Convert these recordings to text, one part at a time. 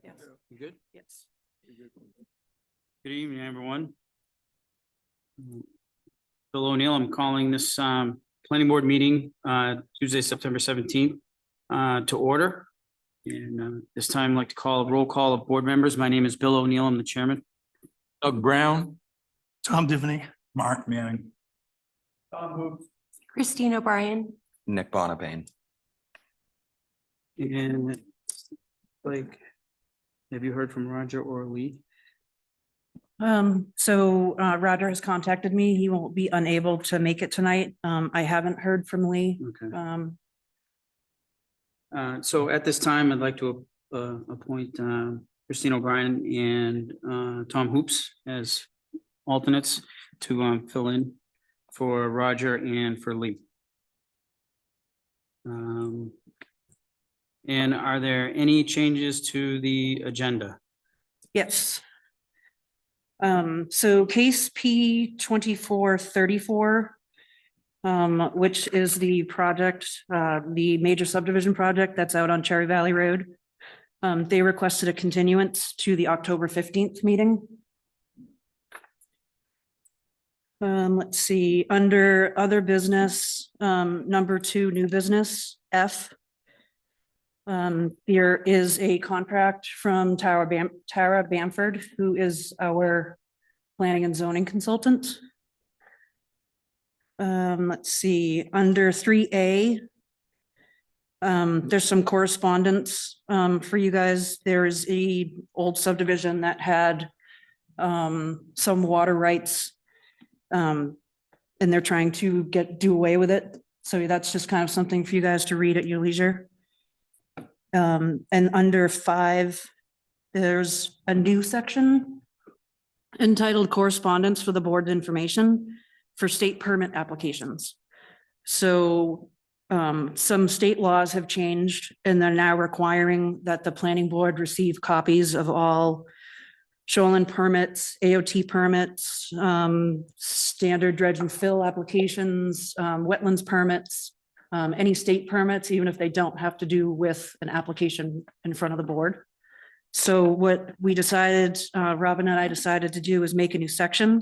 Yes. You good? Yes. Good evening, everyone. Bill O'Neill, I'm calling this planning board meeting Tuesday, September 17th to order. And this time I'd like to call a roll call of board members. My name is Bill O'Neill. I'm the chairman. Doug Brown, Tom Divney. Mark Manning, Christine O'Brien. Nick Bonapane. And like, have you heard from Roger or Lee? Roger has contacted me. He won't be unable to make it tonight. I haven't heard from Lee. Okay. So at this time, I'd like to appoint Christine O'Brien and Tom Hoops as alternates to fill in for Roger and for Lee. And are there any changes to the agenda? Yes. So case P 2434, which is the project, the major subdivision project that's out on Cherry Valley Road. They requested a continuance to the October 15th meeting. Let's see, under other business, number 2, new business, F. There is a contract from Tara Bamford, who is our planning and zoning consultant. Let's see, under 3A, there's some correspondence for you guys. There is a old subdivision that had some water rights, and they're trying to do away with it. So that's just kind of something for you guys to read at your leisure. And under 5, there's a new section entitled correspondence for the board's information for state permit applications. So some state laws have changed and they're now requiring that the planning board receive copies of all shoreline permits, AOT permits, standard dredge and fill applications, wetlands permits, any state permits, even if they don't have to do with an application in front of the board. So what we decided, Robin and I decided to do is make a new section.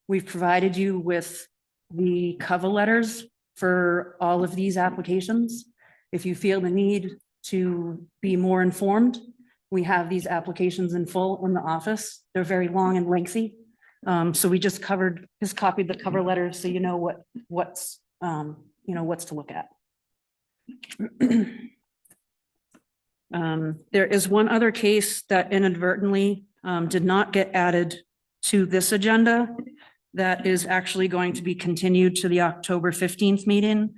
We've provided you with the cover letters for all of these applications. If you feel the need to be more informed, we have these applications in full in the office. They're very long and lengthy. So we just copied the cover letters so you know what's to look at. There is one other case that inadvertently did not get added to this agenda that is actually going to be continued to the October 15th meeting,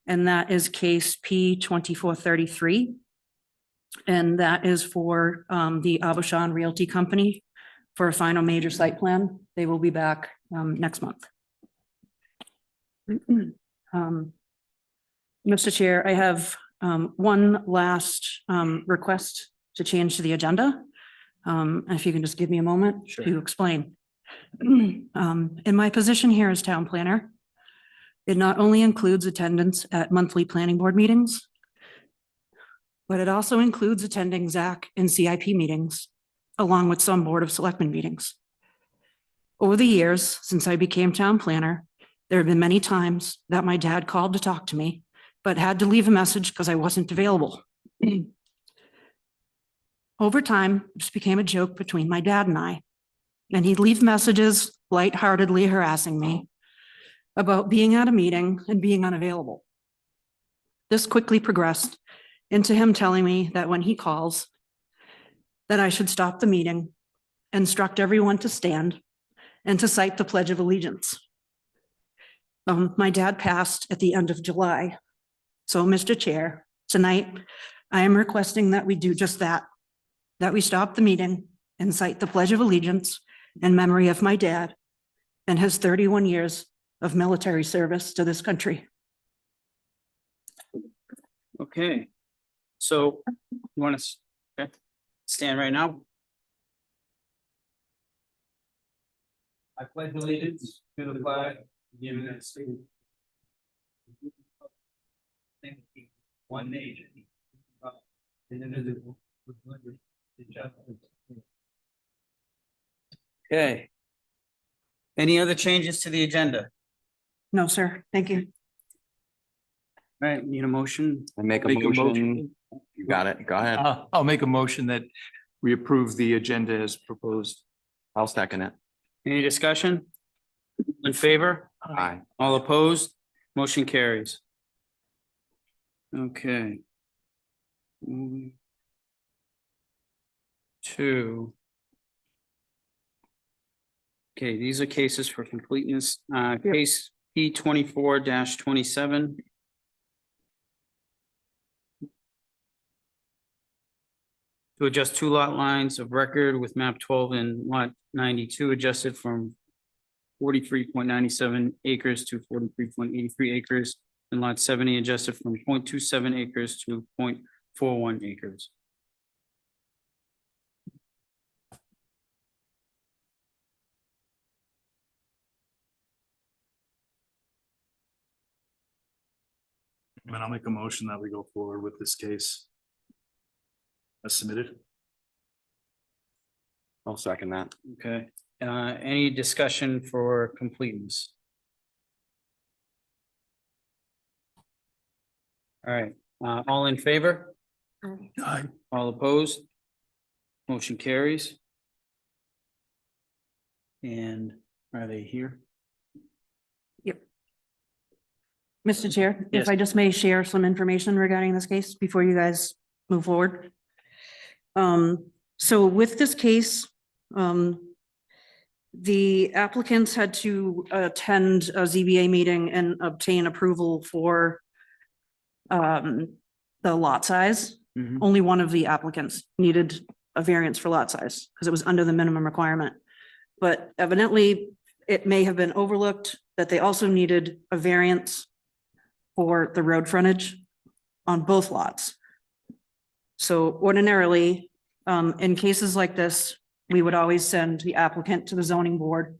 and that is case P 2433. And that is for the Abushan Realty Company for a final major site plan. They will be back next month. Mr. Chair, I have one last request to change to the agenda. If you can just give me a moment to explain. In my position here as town planner, it not only includes attendance at monthly planning board meetings, but it also includes attending ZAC and CIP meetings, along with some Board of Selectmen meetings. Over the years, since I became town planner, there have been many times that my dad called to talk to me, but had to leave a message because I wasn't available. Over time, this became a joke between my dad and I, and he'd leave messages lightheartedly harassing me about being at a meeting and being unavailable. This quickly progressed into him telling me that when he calls, that I should stop the meeting, instruct everyone to stand, and to cite the Pledge of Allegiance. My dad passed at the end of July. So, Mr. Chair, tonight, I am requesting that we do just that we stop the meeting and cite the Pledge of Allegiance in memory of my dad and his 31 years of military service to this country. Okay. So you want to stand right now? I pledge allegiance to the flag of the United States. One nation, indivisible, with liberty Okay. Any other changes to the agenda? No, sir. Thank you. All right, need a motion? I make a Make a motion. You got it. Go ahead. I'll make a motion that we approve the agenda as proposed. I'll second it. Any discussion? In favor? Aye. All opposed? Motion carries. Okay. Moving to. Okay, these are cases for completeness. Case P 24-27. To adjust two lot lines of record with map 12 and lot 92 adjusted from 43.97 acres to 43.83 acres, and lot 70 adjusted from 0.27 acres to 0.41 acres. And I'll make a motion that we go forward with this case as submitted. I'll second that. Okay, any discussion for completeness? All right, all in favor? Aye. All opposed? Motion carries. And are they here? Mr. Chair, Yes. if I just may share some information regarding this case before you guys move forward. So with this case, the applicants had to attend a ZBA meeting and obtain approval for the lot size. Mhm. Only one of the applicants needed a variance for lot size because it was under the minimum requirement. But evidently, it may have been overlooked that they also needed a variance for the road frontage on both lots. So ordinarily, in cases like this, we would always send the applicant to the zoning board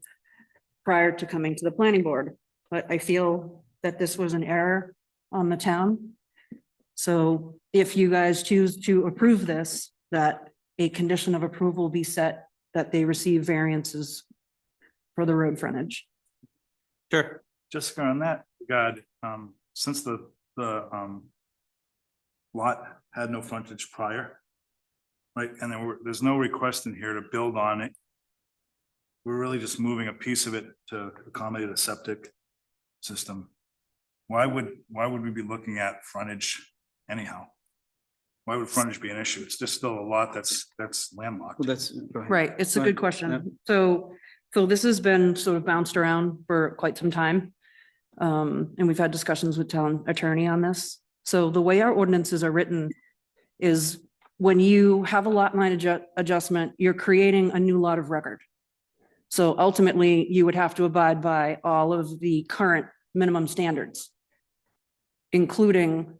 prior to coming to the planning board. But I feel that this was an error on the town. So if you guys choose to approve this, that a condition of approval be set that they receive variances for the road frontage. Sure. Jessica, on that, God, since the lot had no frontage prior. Right, and there's no request in here to build on it. We're really just moving a piece of it to accommodate a septic system. Why would we be looking at frontage anyhow? Why would frontage be an issue? It's just still a lot that's landlocked. Well, that's. go ahead. Right, it's a Go good ahead. question. So this has been sort of bounced around for quite some time. And we've had discussions with town attorney on this. So the way our ordinances are written is when you have a lot line adjustment, you're creating a new lot of record. So ultimately, you would have to abide by all of the current minimum standards, including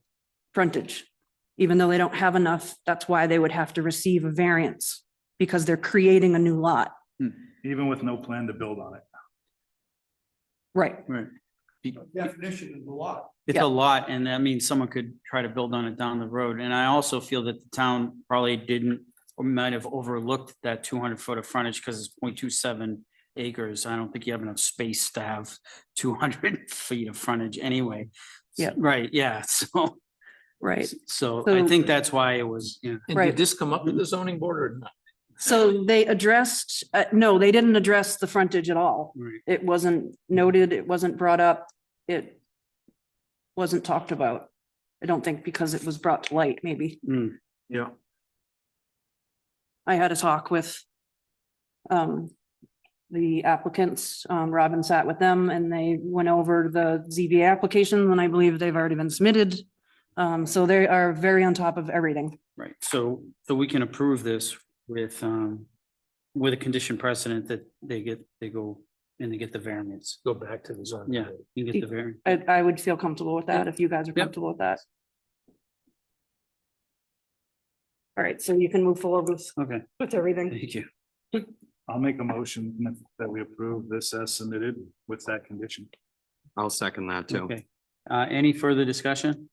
frontage. Even though they don't have enough, that's why they would have to receive a variance because they're creating a new lot. Even with no plan to build on it. Right. Right. Definition of the lot. It's Yeah. a lot, and that means someone could try to build on it down the road. And I also feel that the town probably didn't or might have overlooked that 200 foot of frontage because it's 0.27 acres. I don't think you have enough space to have 200 feet of frontage anyway. Yeah. Right, yeah, so Right. so I So- think that's why it was, yeah. And Right. did this come up to the zoning board or not? So they addressed, no, they didn't address the frontage at all. Right. It wasn't noted, it wasn't brought up, it wasn't talked about. I don't think because it was brought to light, maybe. Yeah. I had a talk with the applicants, Robin sat with them and they went over the ZBA application and I believe they've already been submitted. So they are very on top of everything. Right, so we can approve this with a condition precedent that they go and they get the variance. Go back to the zoning. Yeah, you get the variance. I would feel comfortable with that if you guys are Yep. comfortable with that. All right, so you can move forward Okay, with everything. thank you. I'll make a motion that we approve this as submitted with that condition. I'll second that too. Okay, any further discussion?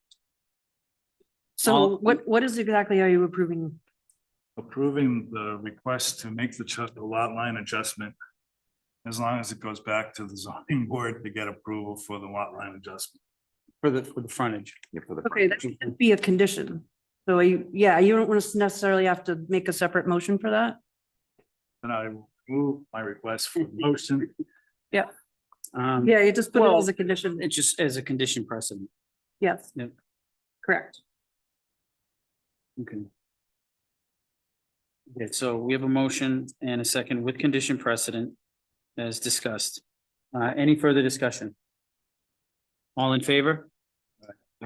So All- what exactly are you approving? approving the request to make the lot line adjustment as long as it goes back to the zoning board to get approval for the lot line adjustment. For the frontage. Yeah, for the Okay, that should be a condition. So yeah, you don't want to necessarily have to make a separate motion for that. And I will move my request for motion. Yeah, you just put it well, as a condition. It's just as a condition precedent. Yes. Yep. Correct. Okay. Okay, so we have a motion and a second with condition precedent as discussed. Any further discussion? All in favor?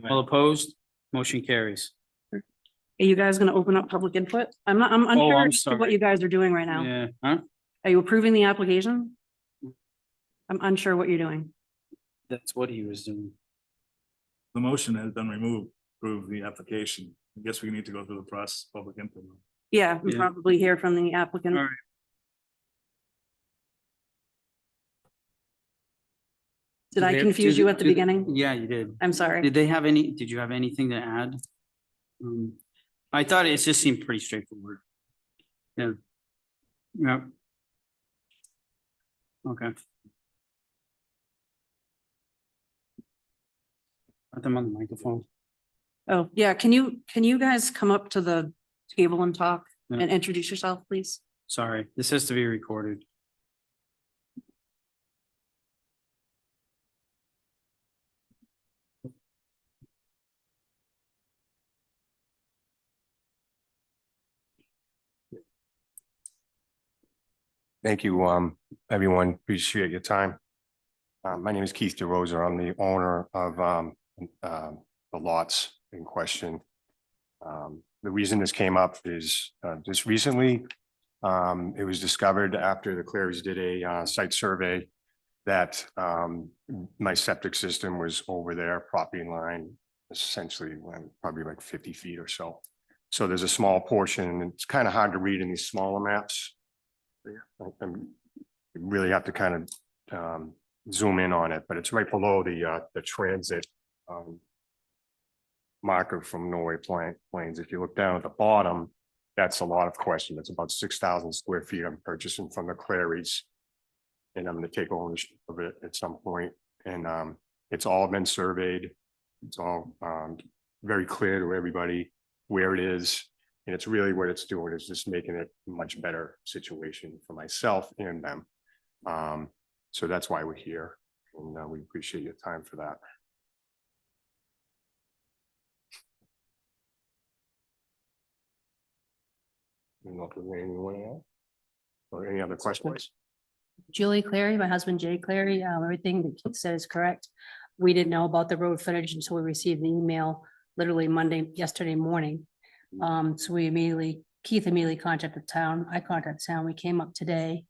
All opposed? Motion carries. Are you guys gonna open up public input? I'm unsure I'm as to what sorry. you guys are doing right now. Yeah, huh? Are you approving the application? I'm unsure what you're doing. That's what he was doing. The motion has been removed, approve the application. I guess we need to go through the process, of public input. Yeah, we'll Yeah. probably hear from the applicant. All right. Did I confuse you at the beginning? Yeah, you did. I'm sorry. Did you have anything to add? I thought it just seemed pretty straightforward. Yeah. Yeah. Okay. Put them on the microphone. Oh, yeah, can you guys come up to the table and talk Yeah. and introduce yourself, please? Sorry, this has to be recorded. Thank you, everyone. Appreciate your time. My name is Keith DeRosa. I'm the owner of the lots in question. The reason this came up is just recently, it was discovered after the Clarys did a site survey that my septic system was over their property line, essentially probably like 50 feet or so. So there's a small portion, and it's kind of hard to read in these smaller maps. You really have to kind of zoom in on it, but it's right below the transit marker from Norway Plains. If you look down at the bottom, that's a lot of question. It's about 6,000 square feet I'm purchasing from the Clarys, and I'm going to take ownership of it at some point. And it's all been surveyed. It's all very clear to everybody where it is. And it's really what it's doing is just making it a much better situation for myself and them. So that's why we're here. And we appreciate your time for that. Anyone else? Or any other questions? Julie Clary, my husband Jay Clary, everything that Keith said is correct. We didn't know about the road footage until we received the email literally yesterday morning. So Keith immediately contacted the town. I contacted the town. We came up today,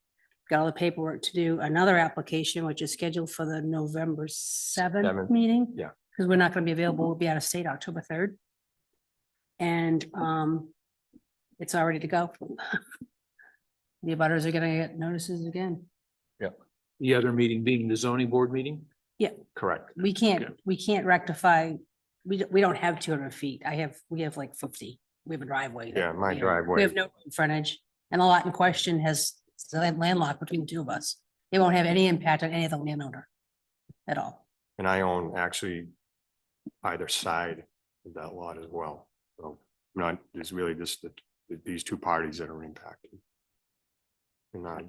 got all the paperwork to do another application, which is scheduled for the November 7th meeting. Yeah. Because we're not going to be available. We'll be out of state October 3rd. And it's all ready to go. The abutters are gonna get notices again. The other meeting being the zoning board meeting? Correct. We can't rectify, we don't have 200 feet. We have like 50. We have a driveway. Yeah, my We driveway. have no road frontage, and the lot in question has landlocked between the two of us. It won't have any impact on any of the landowner at all. And I own actually either side of that lot as well. So it's really just these two parties that are impacted. And I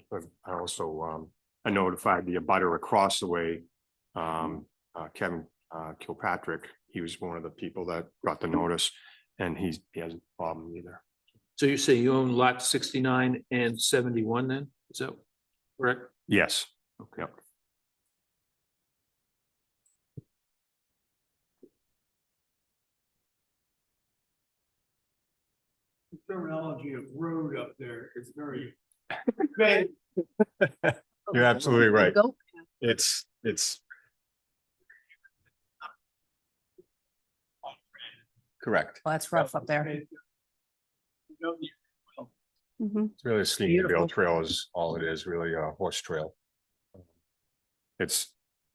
also, I notified the abutter across the way, Kevin Kilpatrick. He was one of the people that got the notice, and he hasn't a problem either. So you say you own lot 69 and 71 then? Is that correct? Yes. Okay. Yep. Terminology of road up there is very. You're absolutely right. Go. It's correct. Well, that's rough up there. Mhm. It's really a ski Beautiful. trail is all it is, really a horse trail. It's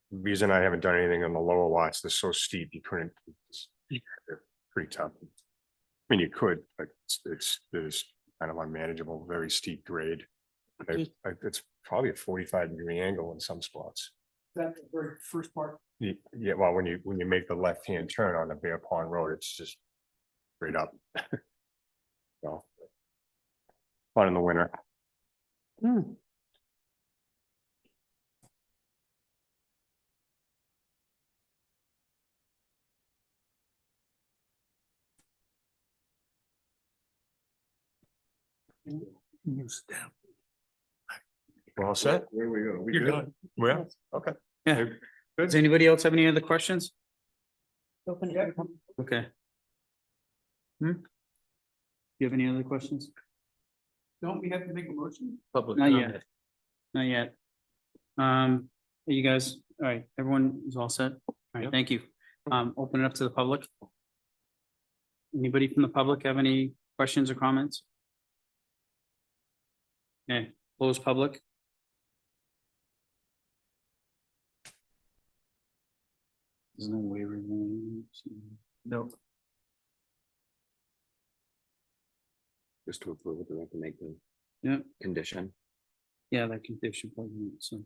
the reason I haven't done anything on the lower lots. They're so steep, you couldn't. They're pretty tough. I mean, you could, but there's kind of unmanageable, very steep grade. Okay. It's probably a 45-degree angle in some spots. That's the very first part. Yeah, well, when you make the left-hand turn on the Bear Pond Road, it's just straight up. So fun in the winter. Hmm. We're all set? Where we go? We You're good? done. Well, okay. Yeah. Does anybody else have any other questions? Open it. Okay. You have any other questions? Don't we have to make a motion? Public Not yet. comment. Not yet. Are you guys, all right, everyone is all set? All right, Yep. thank you. Open it up to the public. Anybody from the public have any questions or comments? Okay, close public. There's no waiver. No. Just to approve it, we have to make the Yeah, condition. yeah, that condition. So,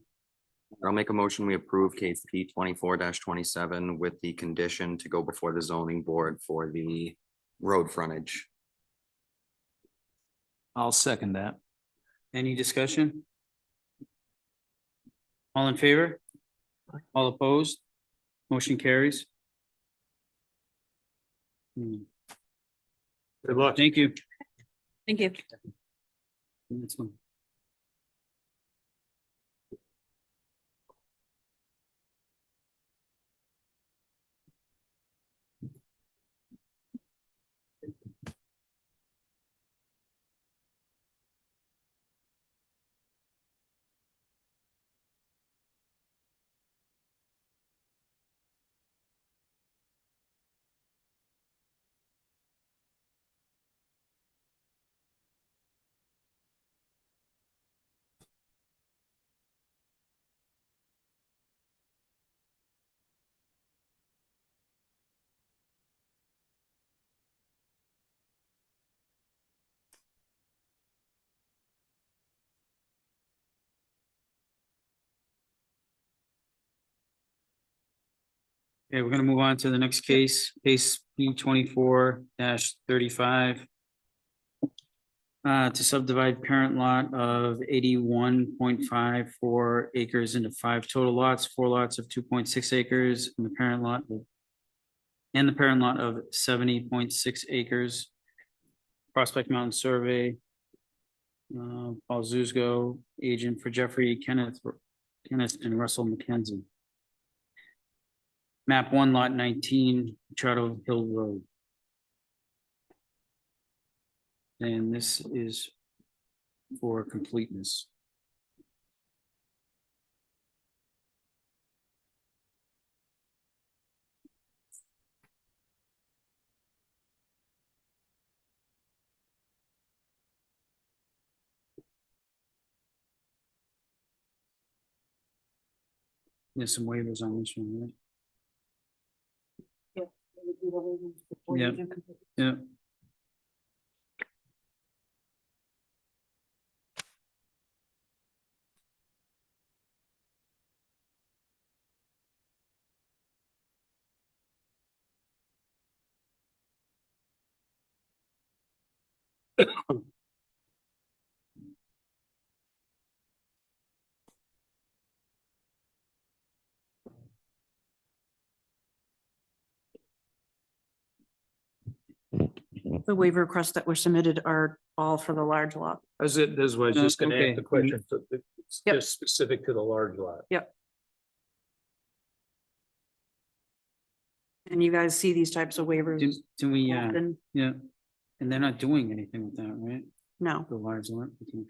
I'll make a motion, we approve case P 24-27 with the condition to go before the zoning board for the road frontage. I'll second that. any discussion? All in favor? All opposed? Motion carries. Good luck. Thank you. Thank you. That's fine. Okay, we're gonna move on to the next case, case P 24-35. To subdivide parent lot of 81.54 acres into 5 total lots, 4 lots of 2.6 acres, and the parent lot of 70.6 acres. Prospect Mountain Survey. Paul Zuzgo, agent for Jeffrey Kenneth and Russell McKenzie. Map 1, lot 19, Charter Hill Road. And this is for completeness. There's some waivers on this one, right? Yeah. Yeah. The waiver requests that were submitted are all for the large lot. As it, as was just gonna Okay. ask the question, so it's Yep. just specific to the large lot. And you guys see these types of waivers Do we, often? yeah, and they're not doing anything with that, right? No. The large lot. Okay.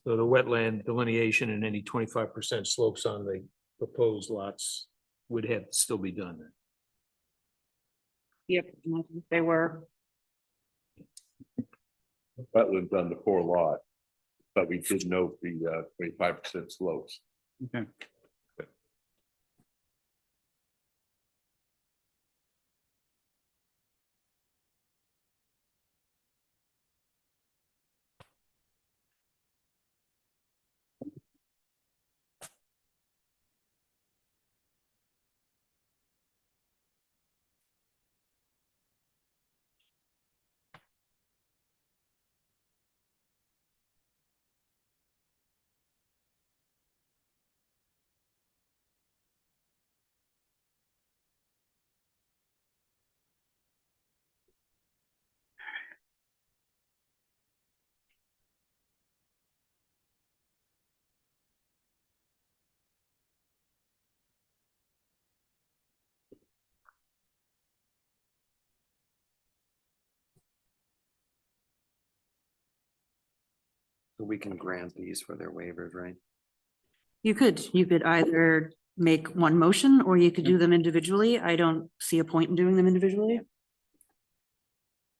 So the wetland delineation and any 25% slopes on the proposed lots would have to still be done then. Yep, they were. Wetlands on the 4 lot. But we did note the 25% slopes. Okay. We can grant these for their waivers, right? You could either make one motion or you could do them individually. I don't see a point in doing them individually.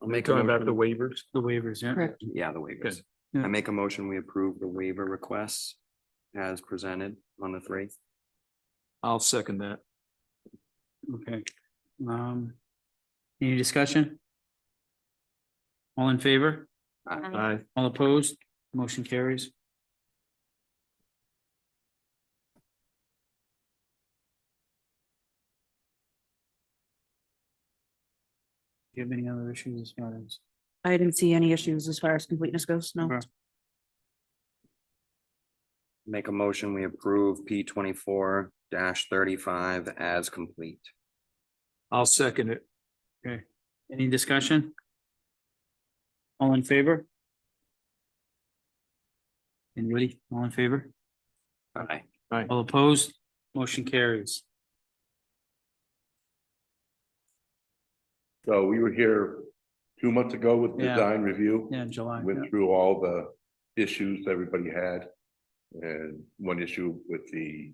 I'll make a Talking about the motion. waivers. The waivers, yeah. Correct. Yeah, the waivers. Yeah. I make a motion, we approve the waiver requests as presented on the three. I'll second that. Okay. Any discussion? All in favor? Aye. All opposed? Motion carries. Do you have any other issues as far as? I didn't see any issues as far as completeness goes, no. Okay. Make a motion, we approve P 24-35 as complete. I'll second it. Okay, any discussion? All in favor? Anybody, all in favor? Aye. All opposed? Motion carries. So we were here 2 months ago with Yeah. design review. Yeah, July. Went through all the issues everybody had. And one issue with the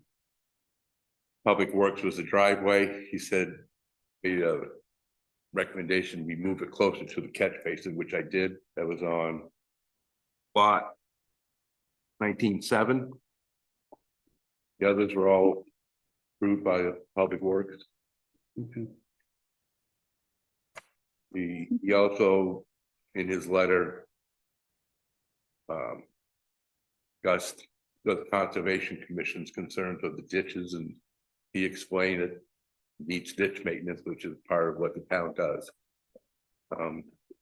Public Works was the driveway. He said, made a recommendation, we move it closer to the catch basin, which I did. That was on lot 19-7. The others were all approved by the Public Works. Okay. He also, in his letter, discussed the Conservation Commission's concerns of the ditches, and he explained it needs ditch maintenance, which is part of what the town does.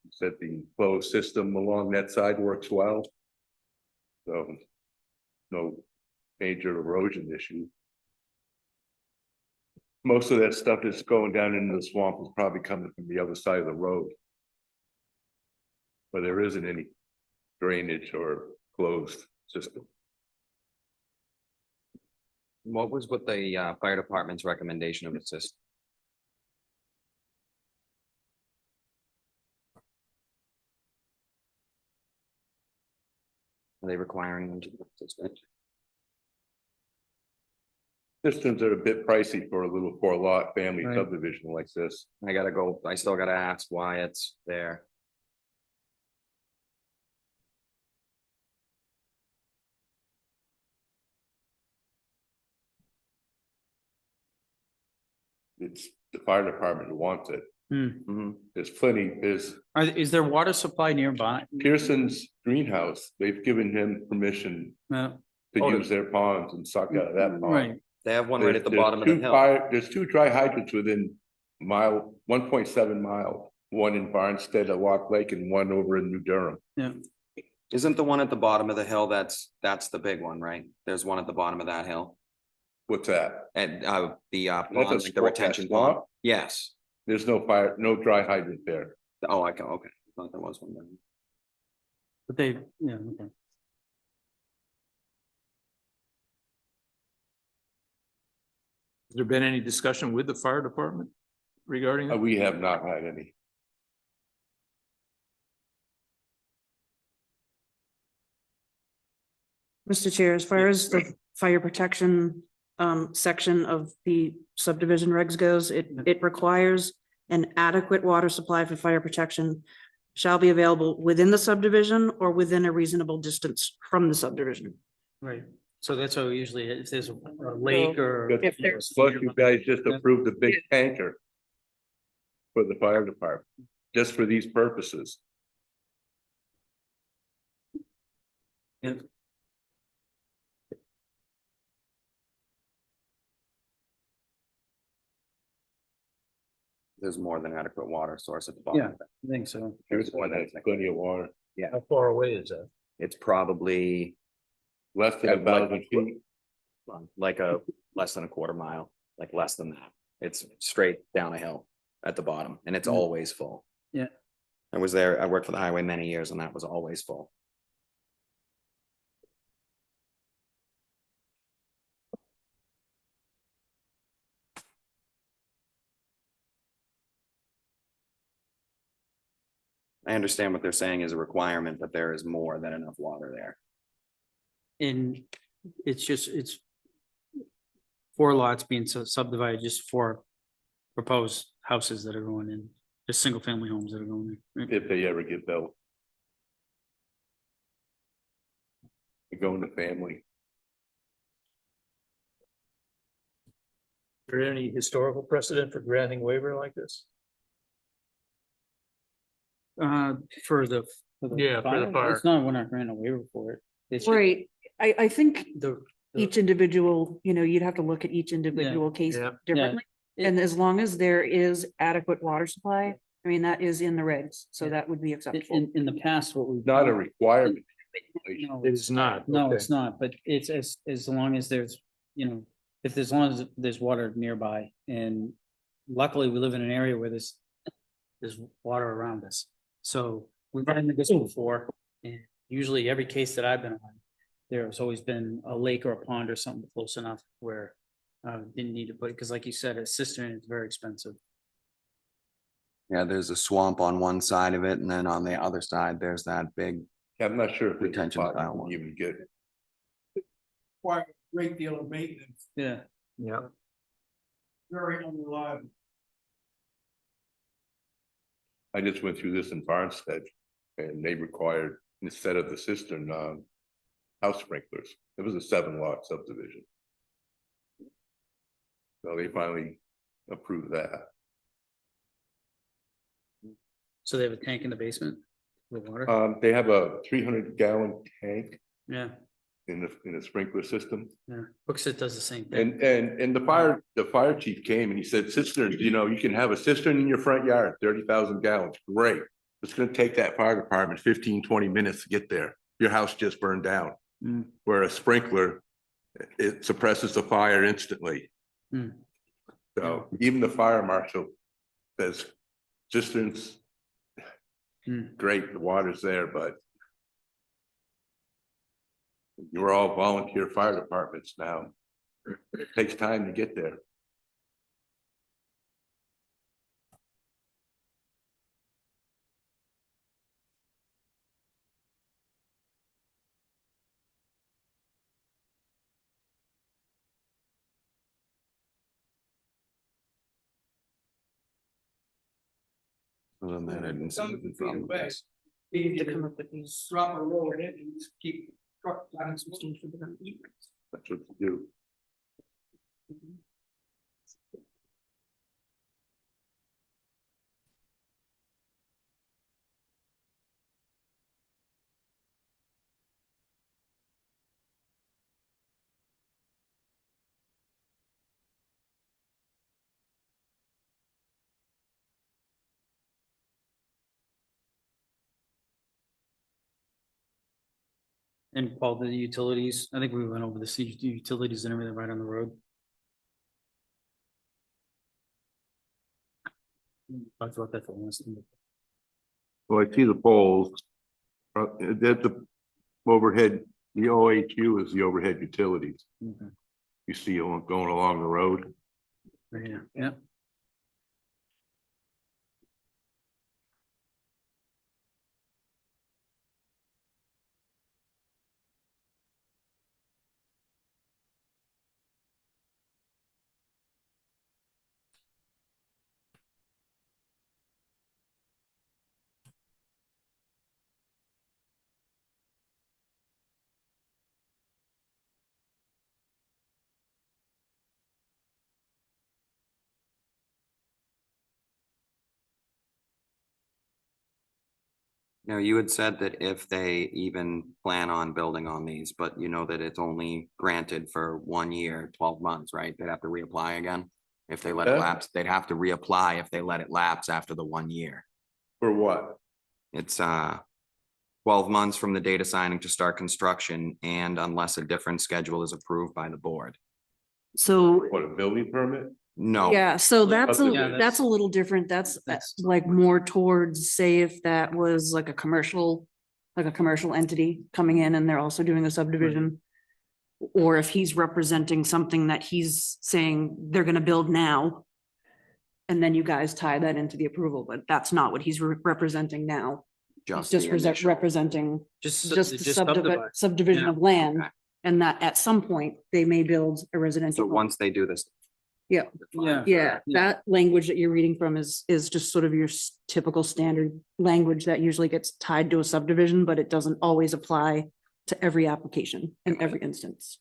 Said the flow system along that side works well. So no major erosion issue. Most of that stuff that's going down into the swamp is probably coming from the other side of the road. But there isn't any drainage or closed system. What was with the fire department's recommendation of assist? Are they requiring them to participate? Systems are a bit pricey for a little 4-lot family Right. subdivision like this. I still gotta ask why it's there. It's the fire department who wants it. Hmm. There's plenty, there's Is there water supply nearby? Pearson's greenhouse, they've given him permission No, to Oh, use their ponds and suck out of that pond. right, They have one right at the There's bottom of the two hill. There's 2 dry hydrants within 1.7 mile, one in Barnstead at Lock Lake and one over in New Durham. yeah. Isn't the one at the bottom of the hill, that's the big one, right? There's one at the bottom of that hill. What's that? And the That's a pond, like the swamp- retention swamp? pond. Yes. There's no dry hydrant there. Oh, okay. I thought there was one there. But they, yeah, okay. Has there been any discussion with the fire department regarding it? We have not had any. Mr. Chair, as far as the fire protection section of the subdivision regs goes, it requires an adequate water supply for fire protection shall be available within the subdivision or within a reasonable distance from the subdivision. Right, so that's how usually if there's a lake or. If there's- Plus, you guys just approved a big tanker for the fire department, just for these purposes. Yeah. There's more than adequate water source at the Yeah, bottom. I think so. There's more than plenty of water, How far away is that? It's probably less than Yeah, 1,000 feet. like a less than a quarter mile, like less than that. It's straight down a hill at the bottom and it's Mm. always full. Yeah. I was there, I worked for the highway many years and that was always full. I understand what they're saying is a requirement, but there is more than enough water there. And it's 4 lots being subdivided, just 4 proposed houses that are going in, just single family homes that are going in. If they ever get built. They go into family. Is there any historical precedent for granting waiver like this? For the. Yeah, for the fire. It's not, we're not granting a waiver for it. It's just Right, I think The. each individual, you'd have to look at each individual case Yeah. differently. And as long as there is adequate water supply, I mean, that is in the regs, so Yeah. that would be acceptable. In the past, what we've. Not a requirement. No, It is not. No, okay. it's not, but it's as long as there's, if as long as there's water nearby, and luckily we live in an area where there's water around us. So we've run into this before, and usually every case that I've been on, there's always been a lake or a pond or something close enough where didn't need to put, because like you said, a cistern is very expensive. Yeah, there's a swamp on one side of it, and then on the other side, there's that big, I'm not sure if it's Retention spot style you one. can even get. Quite a great deal of maintenance, Yeah. Yeah. very unreliable. I just went through this in Barnstead and they required, instead of the cistern, house sprinklers. It was a 7-lot subdivision. So they finally approved that. So they have a tank in the basement with water? They have a 300-gallon tank Yeah, in the sprinkler system. yeah. Hooksett does the same thing. And the fire chief came and he said, cisterns, you can have a cistern in your front yard, 30,000 gallons, great. It's gonna take that fire department 15-20 minutes to get there. Your house just burned down. Mm. Where a sprinkler, it suppresses the fire instantly. Mm. So even the fire marshal says cisterns, Mm. great, the water's there, but you're all volunteer fire departments now. It takes time to get there. other than that, I didn't see Some anything feet away. from this. You To can come up with these. drop a roll in it and just keep. That's what you do. And Paul, the utilities, I think we went over the utilities and everything right on the road. I thought that for once. Well, I see the poles. That the overhead, the OHU is the overhead utilities. Okay. You see going along the road. Yeah, yeah. Now, you had said that if they even plan on building on these, but you know that it's only granted for 1 year, 12 months, right? They'd have to reapply again. If they let it Yeah. lapse, they'd have to reapply if they let it lapse after the 1 year. For what? It's 12 months from the date of signing to start construction, and unless a different schedule is approved by the board. So, What, a building permit? No. yeah, so that's Yeah, a, that's- that's a little different. That's That's- like more towards, say, if that was like a commercial entity coming in and they're also doing a subdivision. Or if he's representing something that he's saying they're gonna build now. And then you guys tie that into the approval, but that's not what he's representing now. He's Just just the initial. representing Just just the subdivide. subdivision Yeah. of land. Okay. And that at some point, they may build a So residential. home. once they do this. Yeah. Yeah. Yeah, that language that you're reading from is just sort of your typical standard language that usually gets tied to a subdivision, but it doesn't always apply to every application in every instance.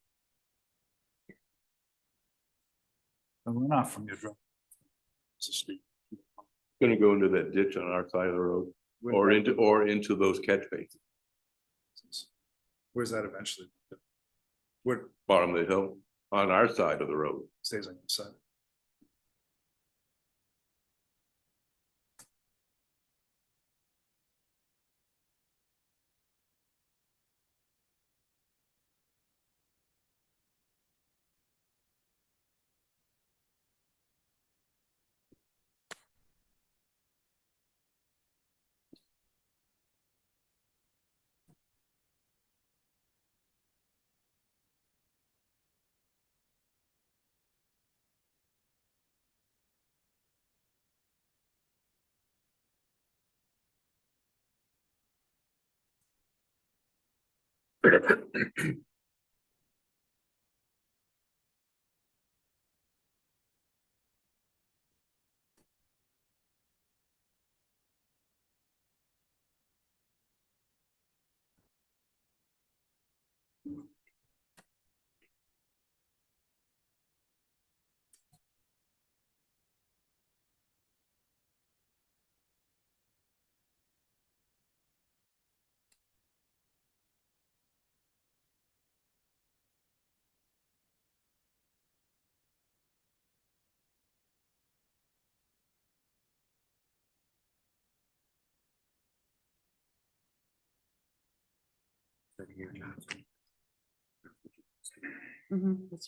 A runoff from your driveway. It's a street. Gonna go into that ditch on our side of the road or into those catch basins, Where's that eventually? Where bottom of the hill on our side of the road. stays on your side?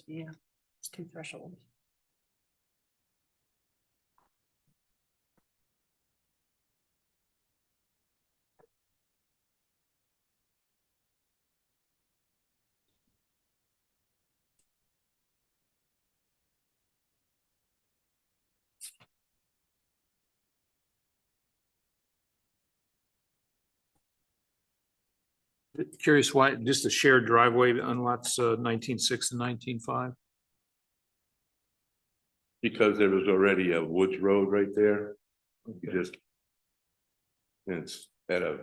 Yeah, it's two thresholds. Curious why, just a shared driveway on lots 19.6 and 19.5? Because there was already a woods road right there. You just. And it's at a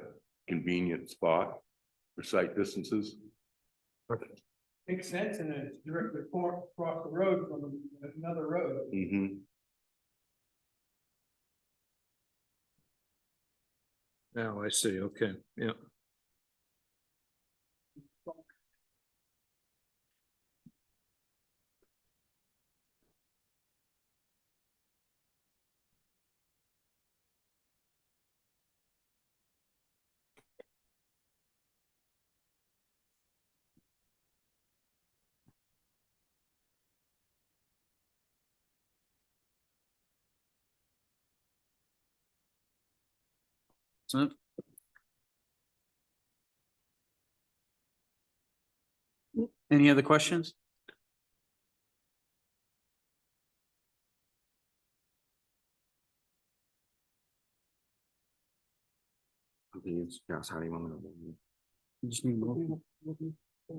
convenient spot for site distances. Makes sense, and it's directly across the road from another road. Mm-hmm. Oh, I see, okay, yeah. So. Any other questions? Yes, how do you want to? Just need a motion.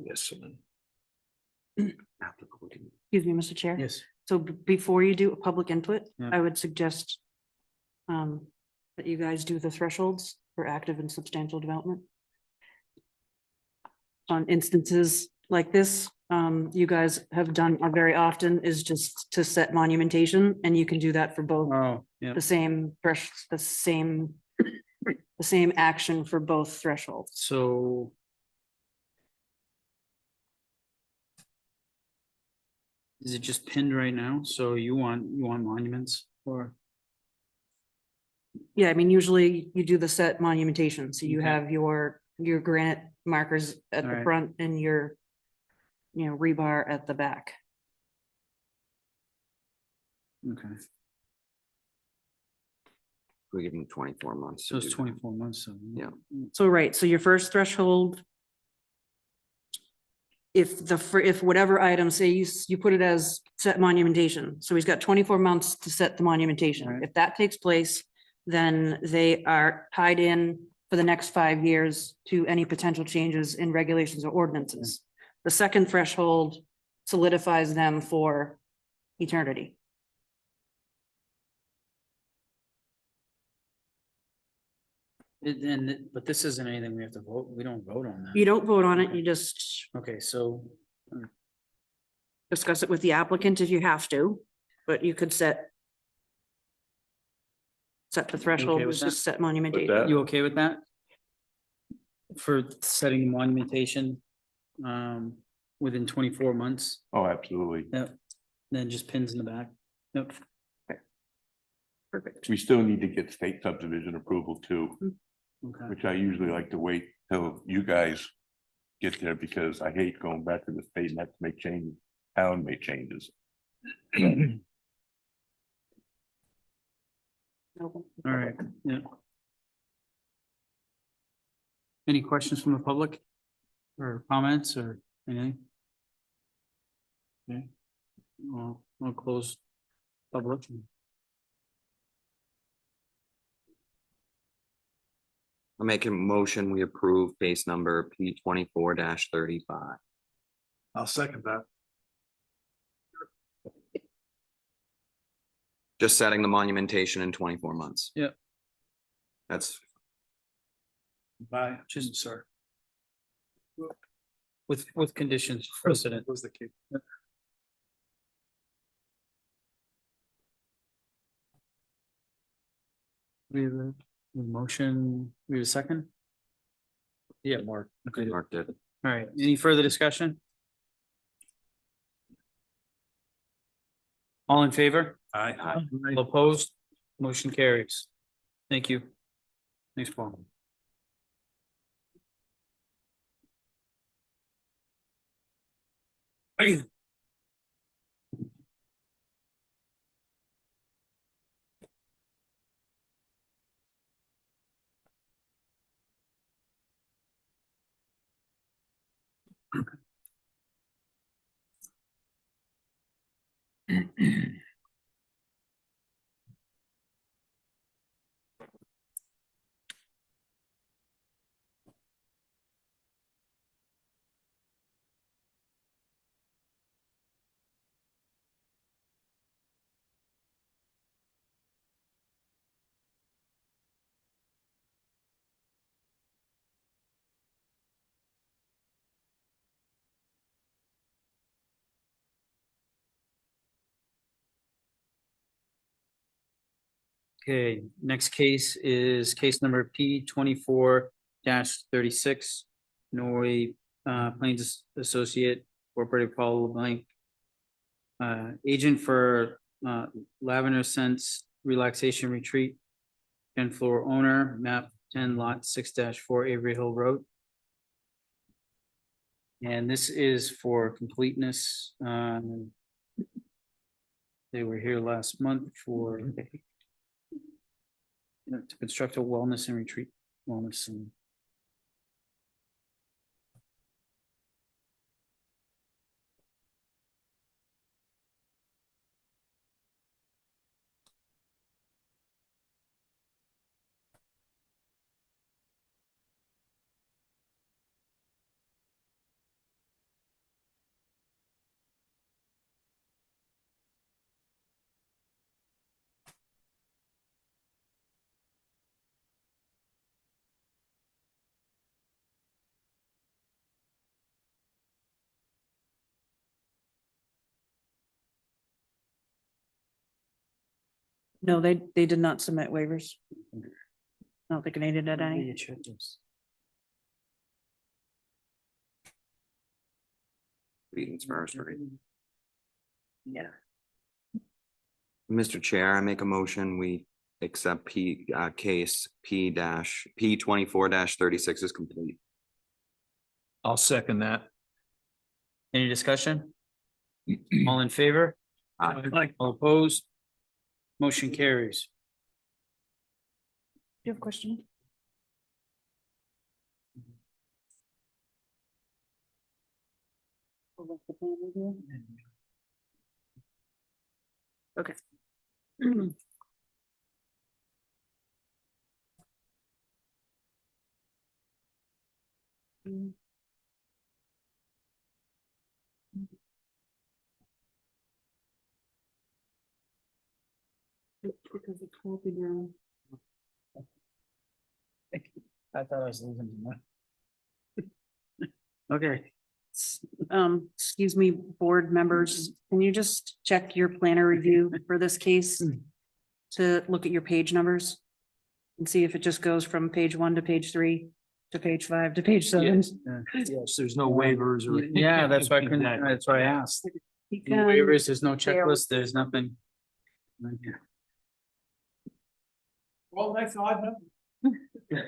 Yes. Excuse me, Mr. Chair. Yes. So before you do a public input, Yeah. I would suggest that you guys do the thresholds for active and substantial development. On instances like this, you guys have done very often is just to set monumentation, and you can do that for both Oh, yeah. the same the same action for both thresholds. So. Is it just pinned right now? So you want monuments or? Yeah, I mean, usually you do the set monumentation, so you Okay. have your granite markers at the Alright. front and your rebar at the back. Okay, We give them 24 months. so to it's do that. 24 months. So. Yeah. So, right, so your first threshold. If whatever item, say you put it as set monumentation, so he's got 24 months to set the monumentation. Right. If that takes place, then they are tied in for the next 5 years to any potential changes in regulations or ordinances. The second threshold solidifies them for eternity. But this isn't anything we have to vote. We don't vote on that. You don't vote on it, you just Okay, so discuss it with the applicant if you have to, but you could set the threshold, with it's that? just set monument With date. that? you okay with that? For setting monumentation, within 24 months? Oh, absolutely. Yep. Then just pins in the back. Yep. Perfect. We still need to get state subdivision approval too, Okay. which I usually like to wait till you guys get there because I hate going back to the state and have to make changes, town make changes. All right, yeah. Any questions from the public? Or comments or anything? Okay. I'll close public. I'll make a motion, we approve case number P 24-35. I'll second that. Just setting the monumentation in 24 months. Yep. That's, Bye. Just, sir. With conditions precedent. Was the key. We have a motion, we have a second? Yeah, Mark. Okay, all Mark did. right, any further discussion? All in favor? Aye. All opposed? Motion carries. Thank you. Thanks, Paul. Okay, next case is case number P 24-36. Norway Plains Associate Cooperative Paul LeBlanc. Agent for Lavender Sense Relaxation Retreat. 10th floor owner, map 10 lot 6-4 Avery Hill Road. And this is for completeness. They were here last month for to construct a wellness and retreat, wellness and. No, they did not submit waivers. I don't think they did that any. Readings first, right? Yeah. Mr. Chair, I make a motion, we accept case P 24-36 is complete. I'll second that. Any discussion? All in favor? Aye. All opposed? Motion carries. Do you have a question? Okay. Because it's won't be down. I thought I was losing. Okay. Excuse me, board members, can you just check your planner review for this case? To look at your page numbers? And see if it just goes from page 1 to page 3 to page 5 to page 7. Yes, there's no waivers or. Yeah, that's why I couldn't, Exactly. that's why I asked. You No can- waivers, there's no There. checklist, there's nothing. Well, that's odd, huh?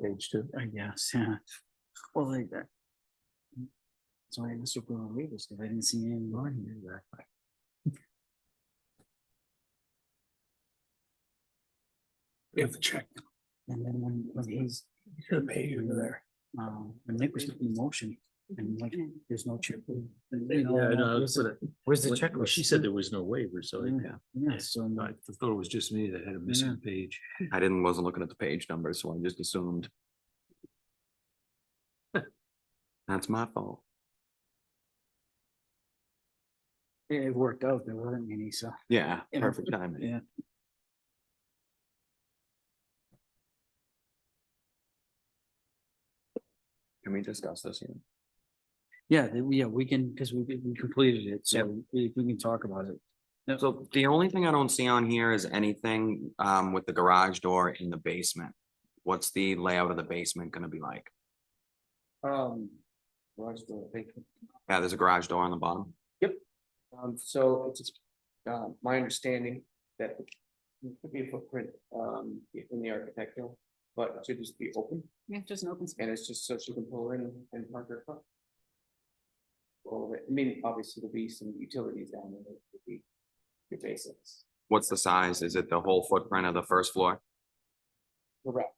Page 2. I guess, yeah. Well, like that. So I asked if we were waivers, because I didn't see any on here. We have to check. And then when he's, Page over there. when Nick was making the motion, and like, there's no check. Where's the checklist? She said there was no waiver, so Yeah, so I thought it was just me that had a missing page. I wasn't looking at the page numbers, so I just assumed. That's my fault. yeah, it worked out, there weren't any, so. Yeah, You know, perfect timing. Yeah. Can we discuss this here? Yeah, we can, because we completed it, so we can talk about it. Yep. So the only thing I don't see on here is anything with the garage door in the basement. What's the layout of the basement gonna be like? Yeah, there's a garage door on the bottom. So it's just, my understanding that it could be a footprint, in the architectural, but it should just be open, Yeah, just an open space. and it's just so she can pull in and park her car. All of it, I mean, obviously there'll be some utilities down there, that would be your basics. What's the size? Is it the whole footprint of the first floor? Correct.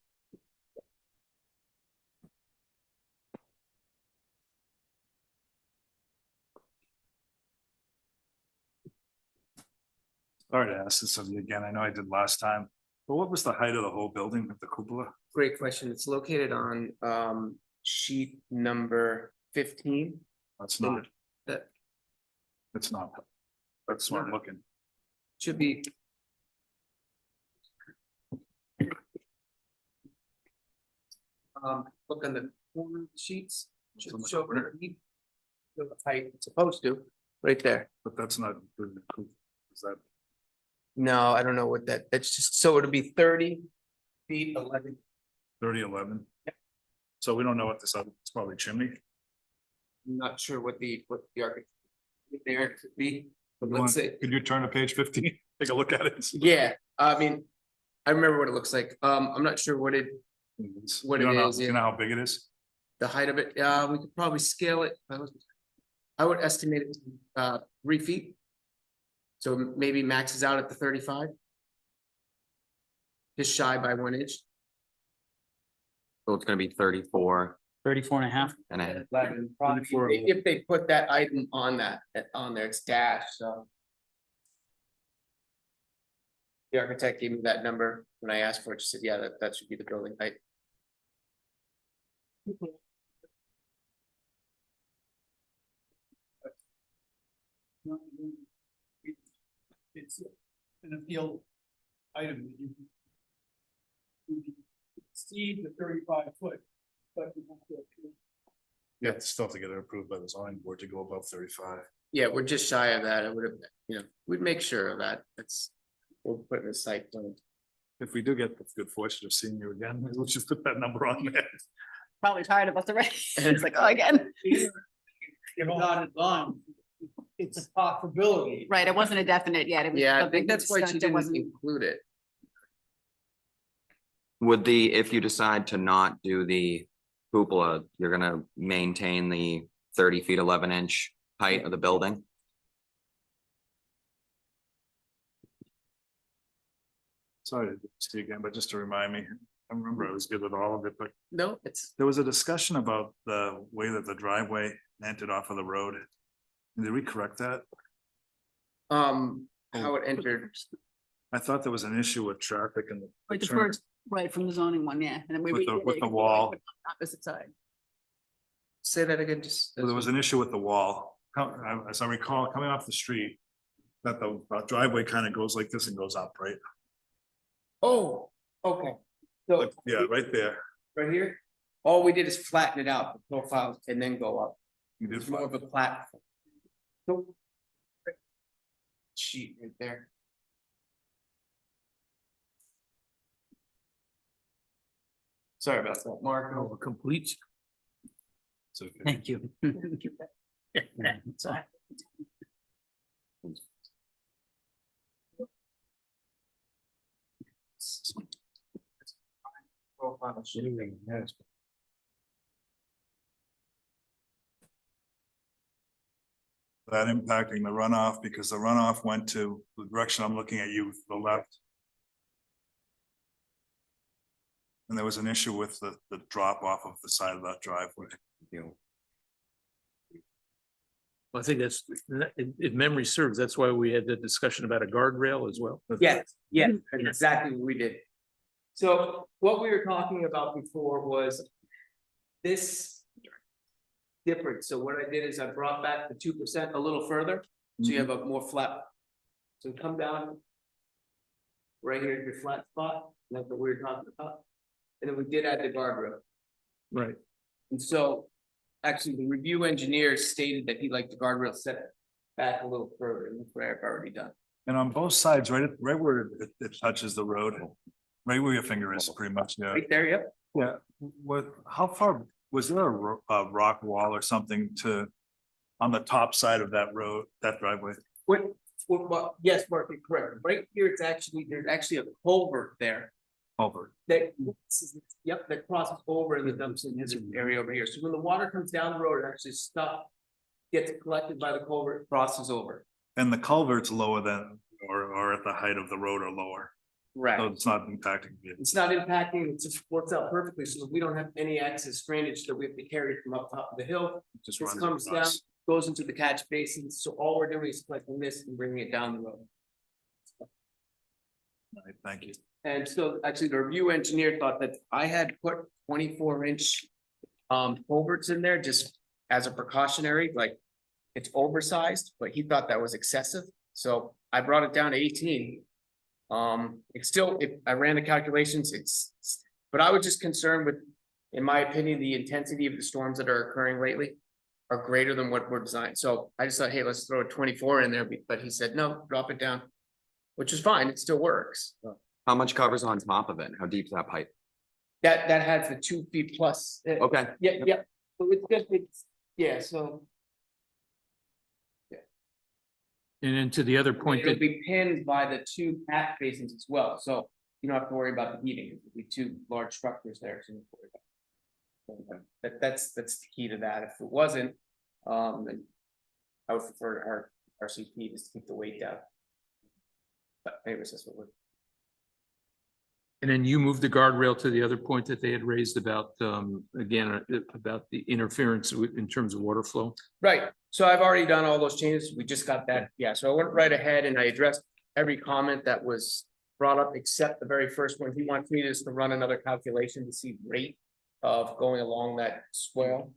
Sorry to ask this of you again. I know I did last time. But what was the height of the whole building of the cupola? Great question, it's located on, sheet number 15. That's not, That it's not. That's what I'm looking. should be. Look on the corner of the sheets, should On the show corner? underneath the height it's supposed to, right there. But that's not including the cupola. Is that, No, I don't know what that's just, so it'll be 30 feet, 11. 3011? So we don't know what this other, it's probably chimney. I'm not sure what the architect there could be, but You want- let's say, Could you turn to page 15? Take a look at it. yeah, I mean, I remember what it looks like. I'm not sure what it, What You it don't know- is, You yeah. know how big it is? the height of it, we could probably scale it. I would estimate it, 3 feet. So maybe maxes out at the 35. Just shy by 1 inch. So it's gonna be 34 34 and a half. and a, 11, probably, if they put that item on on there, it's dashed, so. The architect gave me that number when I asked for it, she said, yeah, that should be the building height. It's an appeal item. You exceed the 35 foot, but you have to appeal. Yeah, it's still have to get it approved by the zoning board to go above 35. Yeah, we're just shy of that, I would have, we'd make sure of that, we'll put in the site plan. If we do get the good fortune of seeing you again, we'll just put that number on there. Probably tired of us already. It's like, oh, again. If not advanced, it's a possibility. Right, it wasn't a definite yet. It was Yeah, I something think that's why she discussed. It didn't wasn't- include it. would if you decide to not do the cupola, you're gonna maintain the 30 feet, 11 inch height of the building? Sorry to see again, but just to remind me, I remember I was good with all of it, but No, it's, there was a discussion about the way that the driveway entered off of the road. Did we correct that? how it entered, I thought there was an issue with traffic and the Right, the turn first, right, from the zoning one, yeah, and then we. With the- redid with it the wall. Opposite side. say that again, just. There was an issue with the wall. As I recall, coming off the street, that the driveway kind of goes like this and goes up, right? Oh, okay. So. Yeah, right there. Right here, all we did is flatten it out, the profile, and then go up. You did It's more of a platform. So. Sheet right there. Sorry about that, Mark. Complete. Thank you. Sorry. Profile sheet. that impacting the runoff because the runoff went to the direction I'm looking at you, the left. And there was an issue with the drop off of the side of that driveway. I think that's, if memory serves, that's why we had the discussion about a guardrail as well. Yes, yeah, that's exactly what we did. So what we were talking about before was this difference. So what I did is I brought back the 2% a little further, so you have a more flat. So come down right here at your flat spot, like what we were talking about. And then we did add the guardrail. Right. And so actually the review engineer stated that he liked the guardrail set back a little further, and that's what I've already done. And on both sides, right where it touches the road, right where your finger is pretty much, yeah. Right there, yep. Yeah, how far, was there a rock wall or something on the top side of that road, that driveway? Yes, Mark, you're correct. Right here, there's actually a culvert there. Over. That crosses over and then dumps in his area over here. So when the water comes down the road, it actually stops, gets collected by the culvert, crosses over. And the culvert's lower than, or at the height of the road or lower, so Right. it's not impacting you. It's not impacting, it just works out perfectly, so we don't have any excess drainage that we have to carry from up top of the hill. Just This runs comes down, across. goes into the catch basin, so all we're doing is collecting this and bringing it down the road. Right, thank you. And so actually the review engineer thought that I had put 24-inch culverts in there just as a precautionary, like it's oversized, but he thought that was excessive. So I brought it down to 18. It's still, if I ran the calculations, but I was just concerned with, in my opinion, the intensity of the storms that are occurring lately are greater than what we're designed. So I just thought, hey, let's throw a 24 in there, but he said, no, drop it down, which is fine. It still works. How much covers on top of it? How deep is that pipe? That has the 2 feet plus. Okay, Yeah. So it's good, yeah, so And then to the other point it'll that, be pinned by the 2 catch basins as well, so you don't have to worry about the heating, it'll be 2 large structures there, so. you don't worry about it. That's the key to that. If it wasn't, then I would prefer our RCP just to keep the weight down. But anyways, that's what we're. and then you moved the guardrail to the other point that they had raised about, again, about the interference in terms of water flow. Right, so I've already done all those changes, we just got that, yeah, so I went right ahead and I addressed every comment that was brought up, except the very first one. He wants me just to run another calculation to see rate of going along that swale,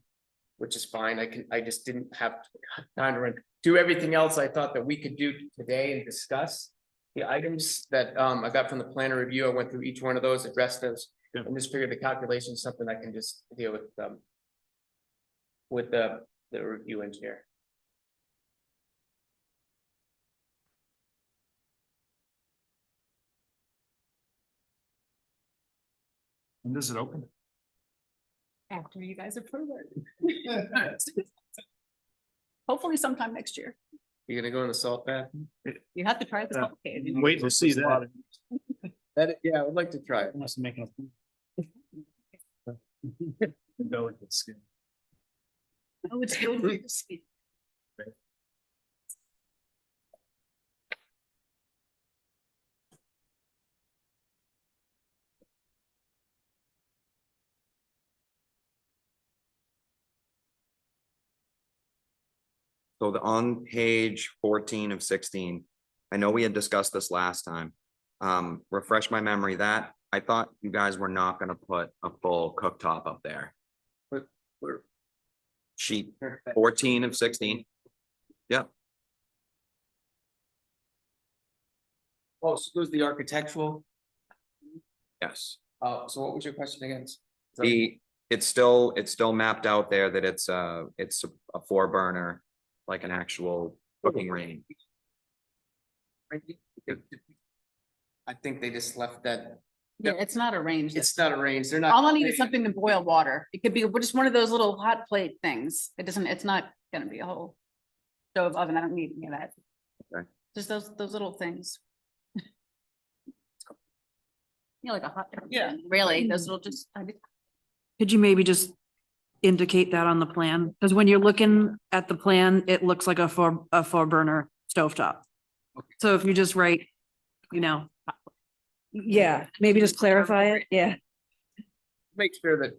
which is fine, I just didn't have time to do everything else I thought that we could do today and discuss. The items that I got from the planner review, I went through each one of those, addressed those, Yeah. and just figured the calculation is something I can just deal with the review engineer. When does it open? After you guys approve it. Hopefully sometime next year. You're gonna go in the salt bath? You have to try this. out. Okay, didn't- Wait to see that. Yeah, I would like to try it. Must make Delicate skin. Oh, it's good for your skin. So on page 14 of 16, I know we had discussed this last time. Refresh my memory that I thought you guys were not gonna put a full cooktop up there. We're- Sheet 14 of 16. Yep, Oh, so there's the architectural. yes. So what was your question again? It's still mapped out there that it's a 4 burner, like an actual cooking range. I think they just left that, Yeah, it's not arranged. it's not arranged, they're not. All I need is something to boil water. It could be just one of those little hot plate things. It's not gonna be a whole stove oven. I don't need any of that. Okay. Just those little things. Yeah, like a hot. Yeah. Really, those little Could you maybe just indicate that on the plan? Because when you're looking at the plan, it looks like a 4 burner stovetop. So if you just write, yeah, maybe just clarify it, yeah. Make sure that,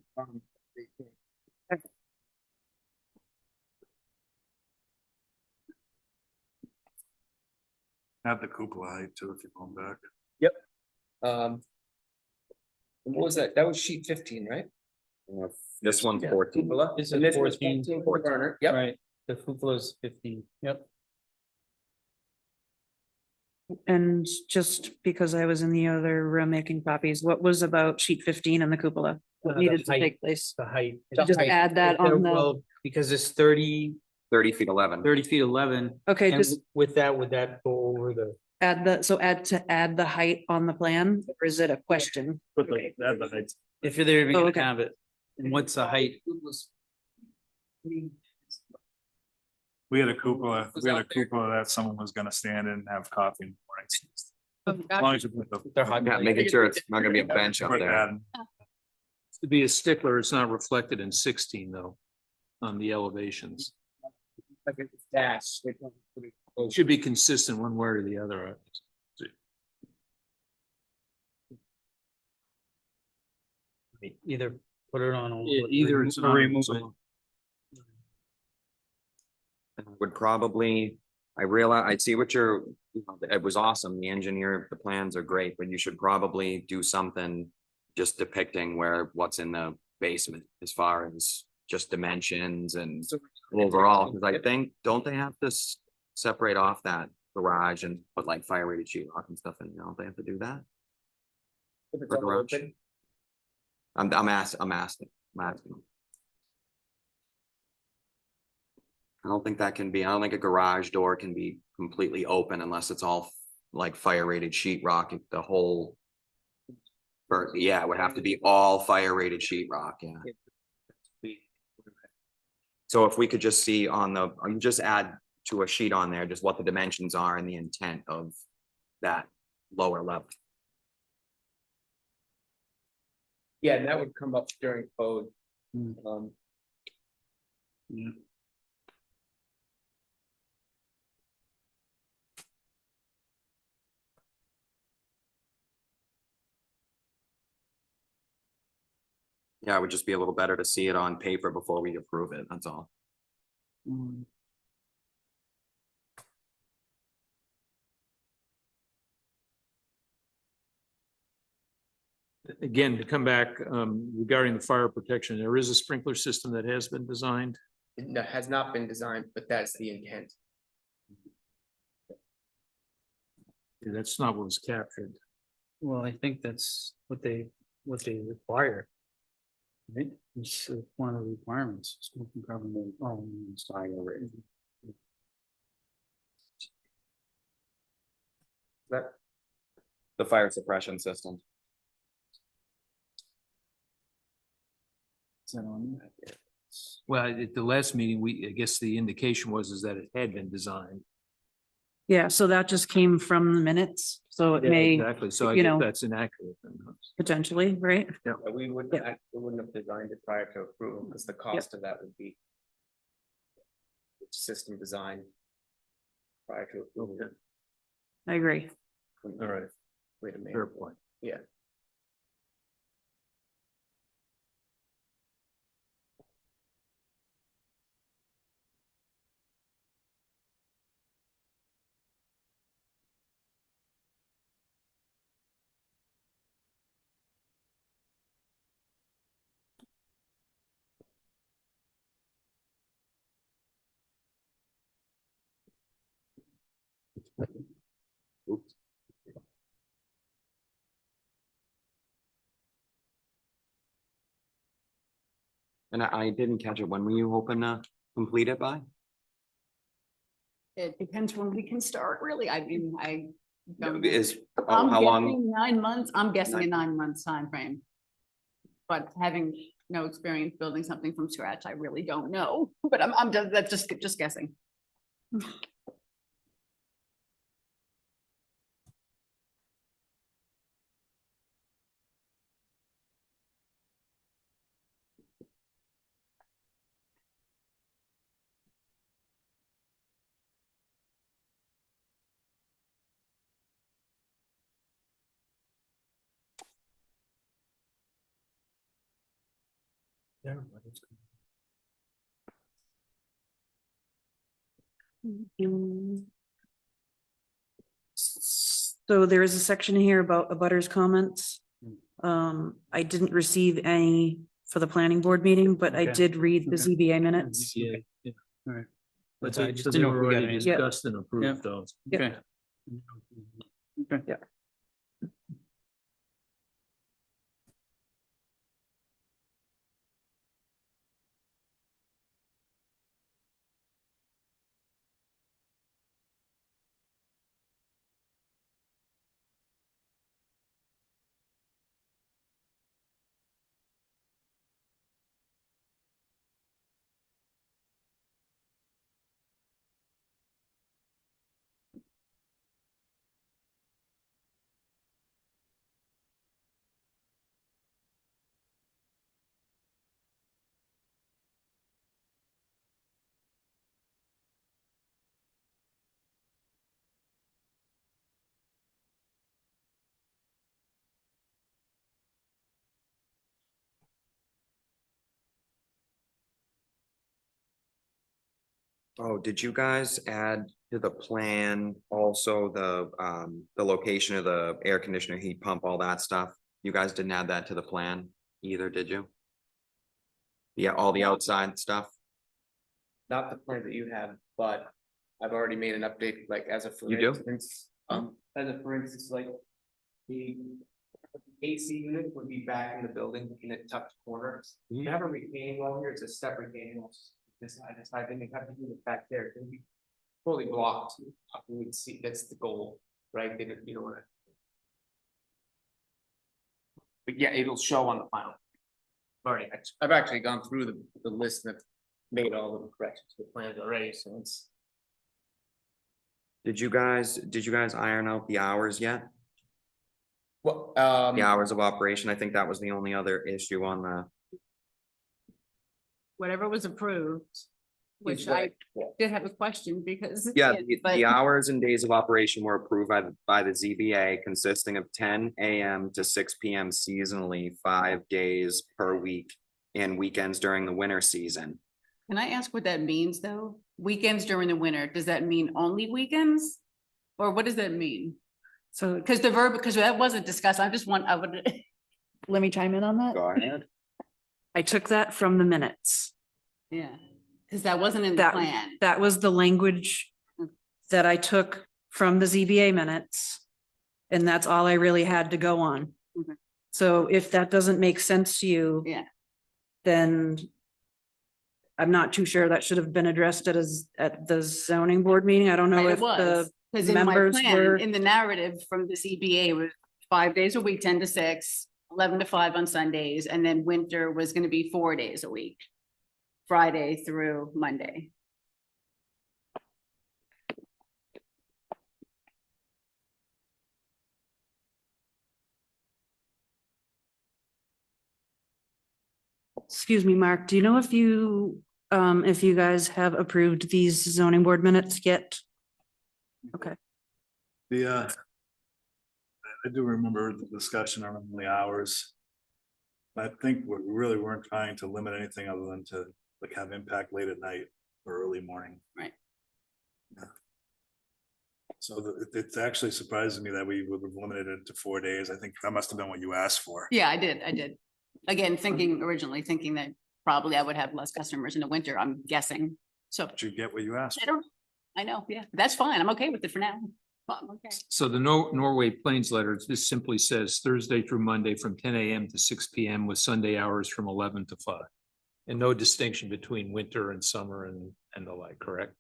Have the cupola height too, if you're going back. um. What was that? That was sheet 15, right? This one's 14. Cupola. This is And this was 14. 14 for the burner, yep. Right, the cupola is 15, yep. And just because I was in the other room making copies, what was about sheet 15 and the cupola? What The needed to height. take place? The height. Just add that on the, Well, because it's 30 feet 11. feet 11. okay, And just with that, would that go over the? add the height on the plan, or is it a question? Put the, add the height. If you're there, you're Oh, gonna okay. have it. And what's the height? We had a cupola that someone was gonna stand in and have coffee in the morning. As long as you put the. Yeah, making sure it's not gonna be a bench up put there. that- To be a stickler, it's not reflected in 16 though, on the elevations. Like a dash. It should be consistent one way or the other. Either put it on. Either it's or on or remove it's it. off. Would probably, I realize, I see what you're, it was awesome. The engineer, the plans are great, but you should probably do something just depicting what's in the basement as far as just dimensions and overall, because I think, don't they have to separate off that garage and put like fire rated sheetrock and stuff in, don't they have to do that? If it's For all garage? open. I'm asking. I don't think I don't think a garage door can be completely open unless it's all like fire rated sheetrock, the whole. Yeah, it would have to be all fire rated sheetrock, yeah. So if we could just see on the, or you just add to a sheet on there, just what the dimensions are and the intent of that lower level. Yeah, and that would come up during code. Yeah, it would just be a little better to see it on paper before we approve it, that's all. Again, to come back regarding the fire protection, there is a sprinkler system that has been designed. It has not been designed, but that's the intent. That's not what was captured. Well, I think that's what they require. Right? It's one of the requirements. Smoking carbon monoxide already. That, The fire suppression system. Is that on there? Well, at the last meeting, I guess the indication is that it had been designed. Yeah, so that just came from the minutes, so it may Exactly, so I you guess know. that's inaccurate. then. potentially, right? we wouldn't, we wouldn't have designed it prior to approval, because the cost of that would be. System design. Prior to approval. I agree. All right, Wait a minute. fair point. Yeah. Oops. And I didn't catch it. When were you hoping to complete it by? It depends when we can start, really. I mean, don't- Is, oh, I'm how long? guessing 9 months. I'm guessing a 9 9 months timeframe. But having no experience building something from scratch, I really don't know. But I'm just, that's just guessing. So there is a section here about abutters comments. I didn't receive any for the planning board meeting, but I Okay. did read the Okay. ZBA minutes. Yeah. All right. But I they, just so didn't they know if were we got already any. Yeah. discussed and Yeah. approved those. Okay. Okay. Yeah. Oh, did you guys add to the plan also the location of the air conditioner, heat pump, all that stuff? You guys didn't add that to the plan either, did you? Yeah, all the outside stuff? Not the plan that you have, but I've already made an update, like as a. You do? Instance, as a for instance, like the AC unit would be back in the building in a tucked corner. You have a retaining wall here, it's a step retaining wall. This side, then you have to do it back there, it can be fully blocked. We would see, that's the goal, right? They don't, you don't wanna. But yeah, it'll show on the final. Already, I've actually gone through the list and have made all the corrections to the plans already, so it's. Did you guys iron out the hours yet? Well, The hours of operation? I think that was the only other issue on the, Whatever was approved, which right, I did have a question because. yeah, but- the hours and days of operation were approved by the ZBA, consisting of 10 AM to 6 PM seasonally, 5 days per week, and weekends during the winter season. Can I ask what that means, though? Weekends during the winter, does that mean only weekends? Or what does that mean? So Because because that wasn't discussed, I would. let me chime in on that. Go ahead. I took that from the minutes. Yeah, because that wasn't in the That, plan. that was the language that I took from the ZBA minutes. And that's all I really had to go on. Okay. So if that doesn't make sense to you. Yeah. Then I'm not too sure that should have been addressed at the zoning board meeting. I don't know Right, if it was, the, because in my members plan, were- in the narrative from the CBA, it was 5 days a week, 10 to 6, 11 to 5 on Sundays, and then winter was gonna be 4 days a week. Friday through Monday. excuse me, Mark, do you know if you guys have approved these zoning board minutes yet? Okay. I do remember the discussion around the hours. I think we really weren't trying to limit anything other than to like have impact late at night or early morning. Right. Yeah. So it's actually surprising me that we would have limited it to 4 days. I think that must have been what you asked for. Yeah, I did. Again, originally thinking that probably I would have less customers in the winter, I'm guessing. So Did you get what you asked? I don't, I know, yeah, that's fine. I'm okay with it for now. Okay. So the Norway Plains letter, this simply says Thursday through Monday from 10 a.m. to 6 p.m. with Sunday hours from 11 to 5. And no distinction between winter and summer and the like, correct?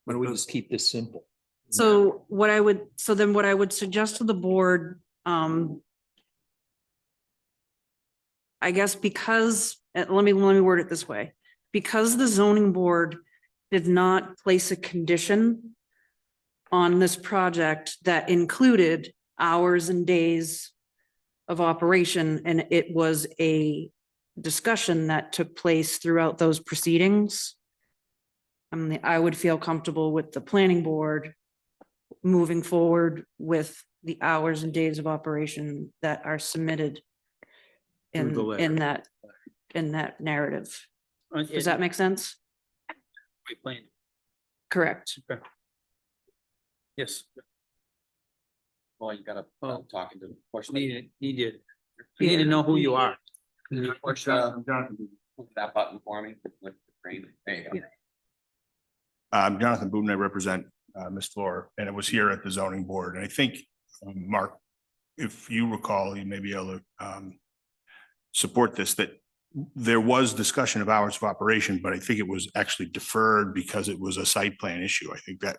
Why don't we just keep this simple? So what I would, so then what I would suggest to the board, I guess because, let me word it this way. Because the zoning board did not place a condition on this project that included hours and days of operation, and it was a discussion that took place throughout those proceedings, I would feel comfortable with the planning board moving forward with the hours and days of operation that are submitted Through the letter. in that narrative. Does that make sense? Correct. Yes. Well, you gotta, Well, talking to. You need to know who you are. Can you push that button for me? With the screen? There you go. I'm Jonathan Booten. I represent Ms. Fleur, and it was here at the zoning board. And I think, Mark, if you recall, you may be able to support this, that there was discussion of hours of operation, but I think it was actually deferred because it was a site plan issue. I think that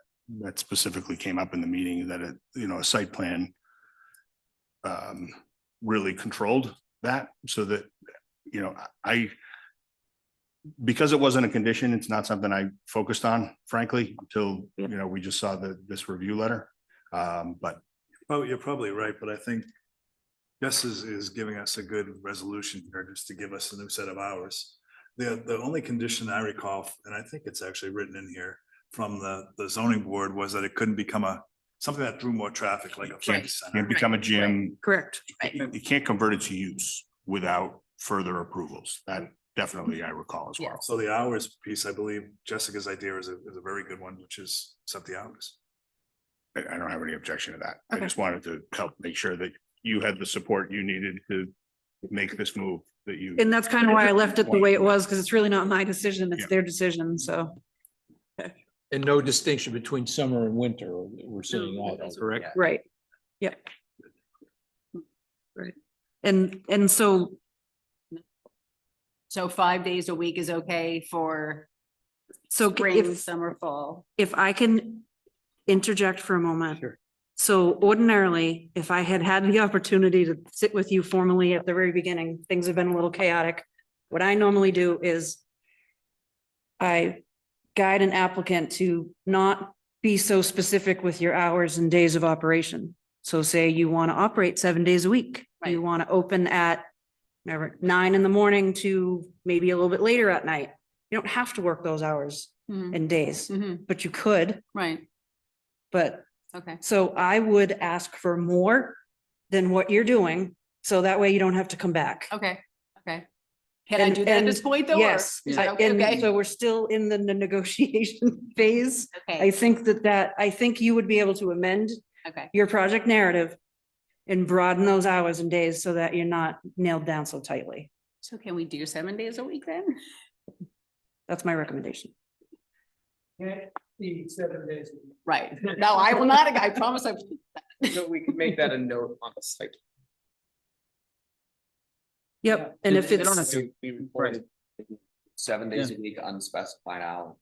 specifically came up in the meeting, that a site plan really controlled that, so that, because it wasn't a condition, it's not something I focused on, frankly, until, we just saw this review letter. But Oh, you're probably right, but I think Jess is giving us a good resolution here, just to give us a new set of hours. The only condition I recall, and I think it's actually written in here from the zoning board, was that it couldn't become something that drew more traffic, like a fitness center. can't become a gym. Correct. You can't convert it to use without further approvals. That definitely I recall as well. So the hours piece, I believe Jessica's idea is a very good one, which is set the hours. I don't have any objection to that. I Okay. just wanted to help make sure that you had the support you needed to make this move that you. And that's kind of why I left it the way it was, because it's really not my decision, it's Yeah. their decision, so. And no distinction between summer and winter, we're saying that, correct? Right, yep. Right, and so, So 5 days a week is okay for so spring, if, summer, fall. if I can interject for a moment. Sure. So ordinarily, if I had had the opportunity to sit with you formally at the very beginning, things have been a little chaotic. What I normally do is I guide an applicant to not be so specific with your hours and days of operation. So say you want to operate 7 days a week. You Right. want to open at 9 in the morning to maybe a little bit later at night. You don't have to work those hours Mhm, and days, mhm, but you could, right, but okay. so I would ask for more than what you're doing, so that way you don't have to come back. Okay, okay. Can I do that at this point though? or Yes, is that and Okay, so we're still in the negotiation phase. I okay, think I think you would be able to amend okay. your project narrative and broaden those hours and days so that you're not nailed down so tightly. So can we do 7 days a week then? That's my recommendation. Can't be 7 days. a week. Right. No, I will not, I promise I. So we could make that a note on the site. Yep, and if They don't it's, have to- We reported 7 days a week, unspecified hour.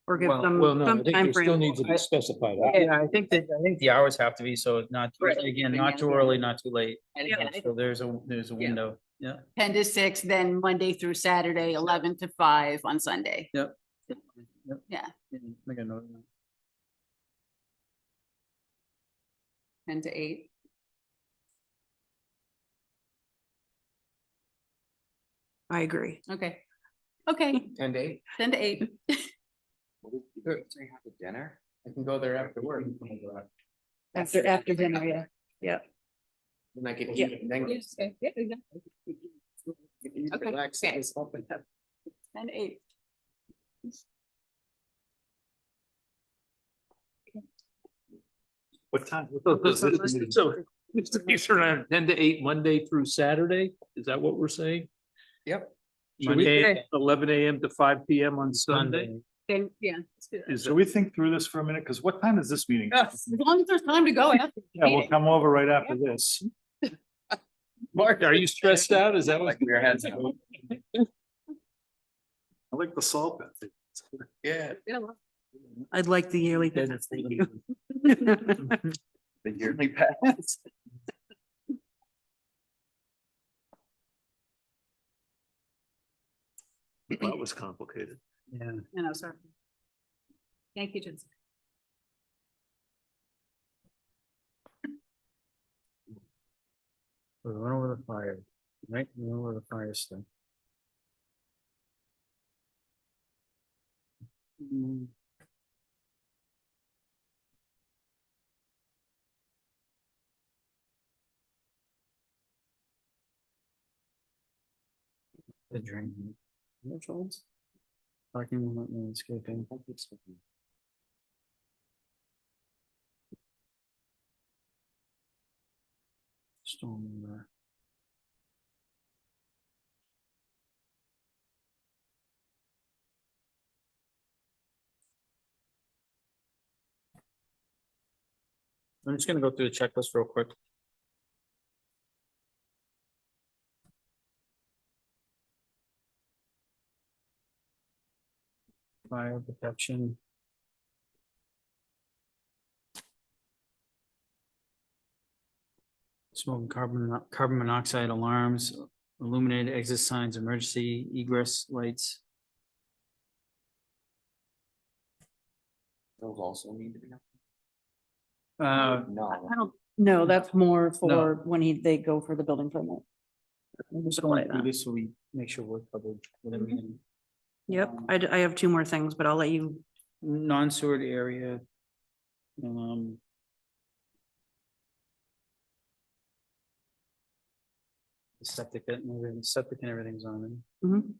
or give Well, them no, I some think there still timeframe. needs to be specified. Yeah, I think the hours have to be, so not, Right. again, not too early, not too late. And Yeah. again, I So there's a Yeah. window, yeah. 10 to 6, then Monday through Saturday, 11 to 5 on Sunday. Yep. Yeah. Make a note of that. 10 to 8. I agree. Okay. Okay, 10 to 8. 10 to 8. Say have a dinner? I can go there after work. After dinner, yeah. And I can Yeah. eat and then. Yes, yeah, exactly. Okay, Relax, okay. it's open up. 10 to 8. What time? So, these are on 10 to 8 Monday through Saturday? Is that what we're saying? Yep. Should we Monday, say 11 a.m. to 5 p.m. on Sunday? Sunday. Then, yeah. let's do that. Is Should it, we think through this for a minute? Because what time is this meeting? As long as there's time to go after. the Yeah, we'll meeting. come over right after this. Mark, are you stressed out? Is that what? Like your heads. I like the salt. Yeah. I'd like the yearly. pass, thank you. The yearly pass. That was complicated. Yeah. I know, sorry. Thank you, Jensen. We went over the fire, right? We went over the fire stuff. Mm. The drain. Which ones? Parking lot landscaping. Stormwater. I'm just gonna go through the checklist real quick. Fire protection. Smoke and carbon monoxide alarms, illuminated exit signs, emergency egress lights. Those also need to be. I No. don't, no, that's more for No. when they go for the building permit. I'm just Just going gonna- through this so we make sure we're covered with everything. Yep, I have two more things, but I'll let you, Non-sewered area. Um. the septic and everything's on it. Mhm.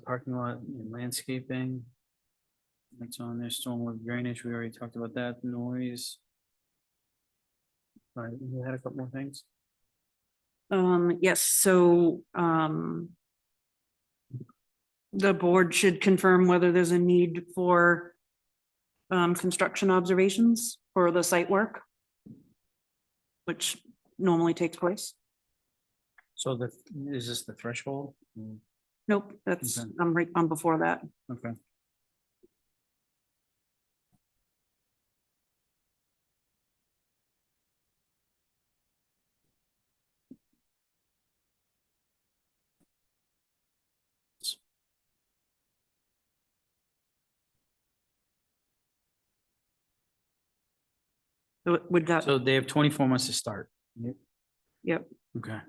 Parking lot and landscaping. That's on there, stormwater drainage, we already talked about that, noise. All right, we had a couple more things. yes, so, the board should confirm whether there's a need for construction observations for the site work, which normally takes place. So is this the threshold? Nope, that's, Okay. I'm right on before that. Okay. So would that, So they have 24 months to start. Yep. Okay,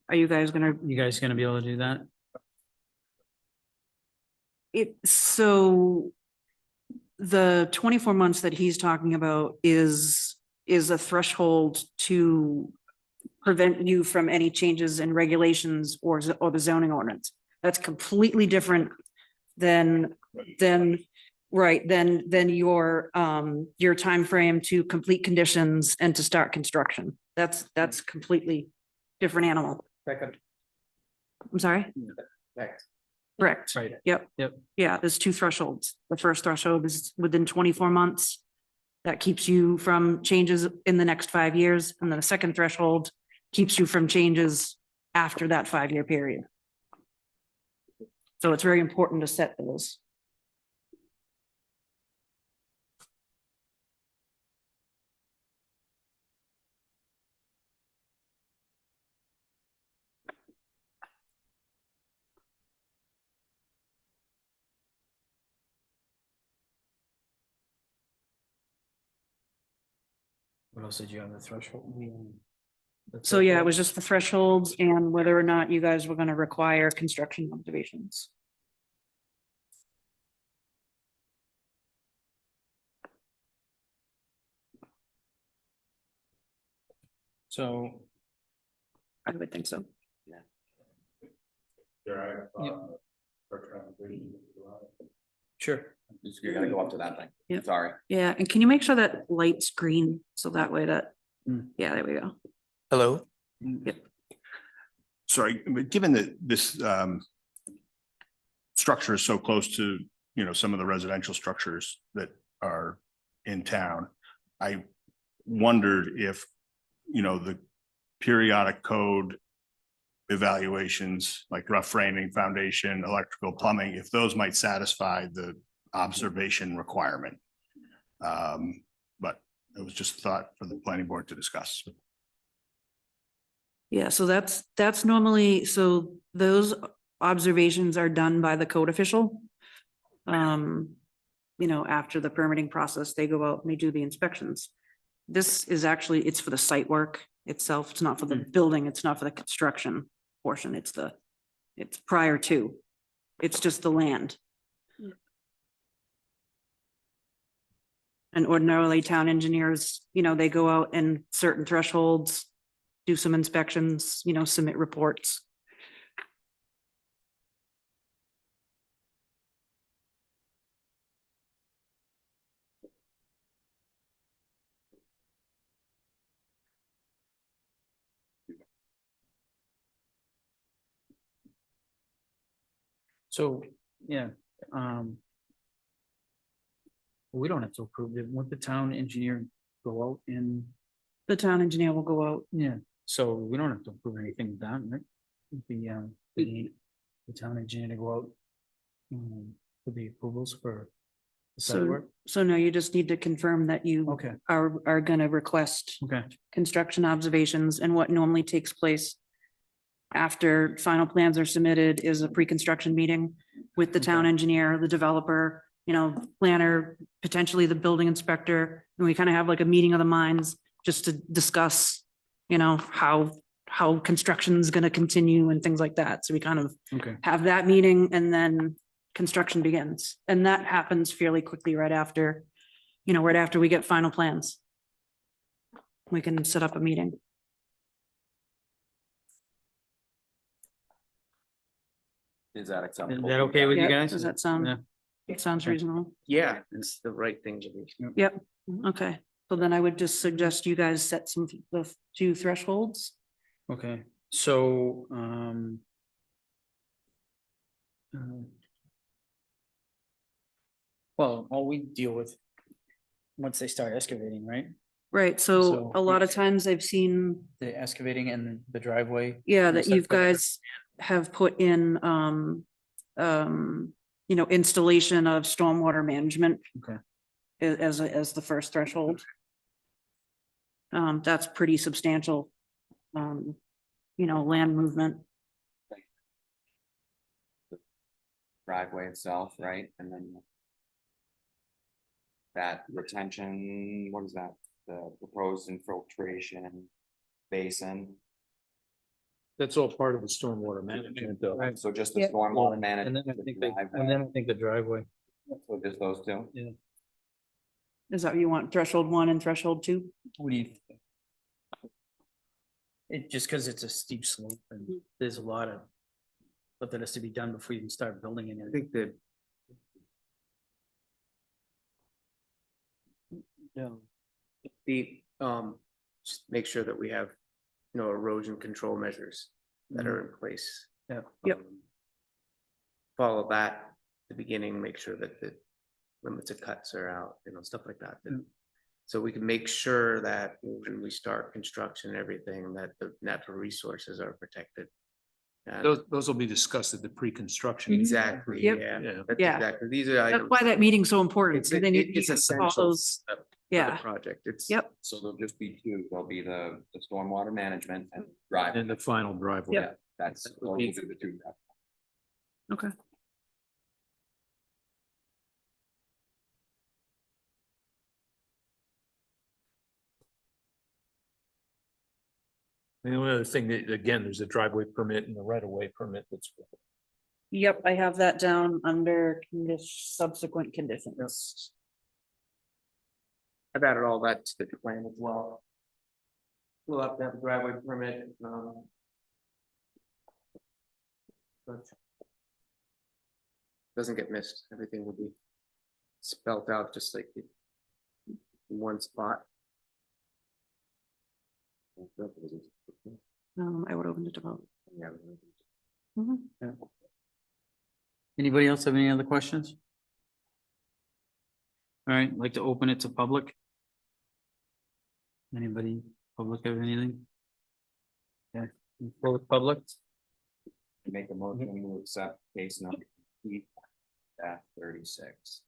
are you guys gonna, you guys gonna be able to do that? so the 24 months that he's talking about is a threshold to prevent you from any changes in regulations or the zoning ordinance. That's completely different than right, than your timeframe to complete conditions and to start construction. That's completely different animal. Second. I'm sorry? Next. Correct. Right. Yep. Yep. Yeah, there's two thresholds. The first threshold is within 24 months. That keeps you from changes in the next 5 years. And then the second threshold keeps you from changes after that 5-year period. So it's very important to set those. What else did you have the threshold? So yeah, it was just the thresholds and whether or not you guys were going to require construction observations. So, I would think so. sure. You gotta go up to that thing. Yep. Sorry. Yeah, and can you make sure that light's green? So that way that, Hmm. yeah, there we go. Hello. Yep. sorry, but given that this structure is so close to, you know, some of the residential structures that are in town, I wondered if, you know, the periodic code evaluations, like rough framing, foundation, electrical, plumbing, if those might satisfy the observation requirement. But it was just a thought for the planning board to discuss. Yeah, so that's normally, so those observations are done by the code official. You know, after the permitting process, they go out and they do the inspections. This is actually, it's for the site work itself. It's not for the building. It's not for the construction portion. It's prior to. It's just the land. And ordinarily town engineers, you know, they go out and certain thresholds, do some inspections, you know, submit reports. So, yeah, we don't have to approve it. Won't the town engineer go out and, The town engineer will go out. yeah, so we don't have to approve anything with that, right? The town engineer to go out for the approvals for the site So, work. so no, you just need to confirm that you Okay, are gonna request okay, construction observations, and what normally takes place after final plans are submitted is a pre-construction meeting with the town Okay. engineer, the developer, you know, planner, potentially the building inspector, and we kind of have like a meeting of the minds just to discuss, you know, how construction's gonna continue and things like that. So we kind of okay. have that meeting and then construction begins. And that happens fairly quickly right after, you know, right after we get final plans. We can set up a meeting. Is that Is acceptable? that okay with you Yeah, guys? does that Yeah. sound, it sounds Okay. reasonable? Yeah, it's the right thing to do. Yep, okay. So then I would just suggest you guys set the two thresholds. Okay, so, well, all we deal with once they start excavating, right? Right, so So- a lot of times I've seen, The excavating and the driveway. yeah, and that stuff you like that. guys have put in, you know, installation of stormwater management. Okay. As the first threshold. That's pretty substantial. You know, land movement. Driveway itself, right? And then that retention, what is that? The proposed infiltration basin. That's all part of the stormwater management though. Right. So just the Yep. stormwater And management. then I think, driveway. and then I think the driveway. So just those two? Is that what you want? Threshold 1 and threshold 2? What do you? think? It, just because it's a steep slope and there's a lot of stuff that has to be done before you can start building I anything. think that Yeah. just make sure that we have, you know, erosion control measures that Mm-hmm. are in place. Yeah. Yep. Follow that at the beginning, make sure that the limits of cuts are out, you know, stuff like that. Mm. So we can make sure that when we start construction and everything, that the natural resources are protected. And Those will be discussed at the pre-construction. exactly, Yep. yeah. Yeah. That's Yeah. exactly, these are That's items. why that meeting's so important. It's, So then you it's need all essential. those- for the Yeah, project, it's. yep, So there'll just be two. There'll be the stormwater management and drive. And the final driveway. Yep. Yeah, that's, those will be the two. okay. And the only other thing that, again, there's a driveway permit and a right of way permit that's. Yep, I have that down under subsequent conditions. I've added all that to the plan as well. We'll have to have a driveway permit, but doesn't get missed, everything will be spelled out just like in one spot. I would open it to vote. Yeah. Anybody else have any other questions? All right, I'd like to open it to public. Anybody, public have anything? Yeah, public, Make a motion to accept case number -36.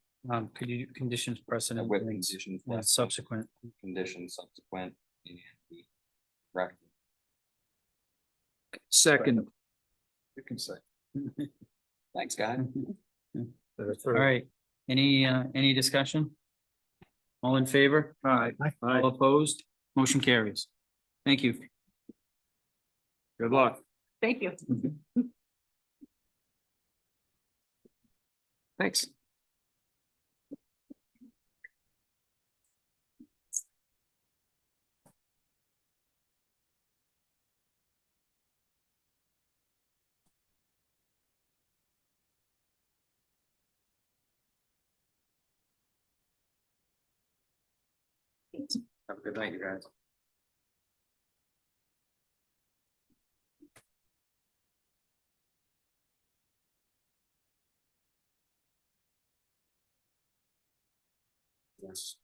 could you do conditions precedent? With and conditions. subsequent. Conditions subsequent. And the rec- Second. You can say. Thanks, guys. All right, any discussion? All in favor? Aye. All opposed? Motion carries. Thank you. Good luck. Thank you. Thanks. Have a good night, you guys. Yes.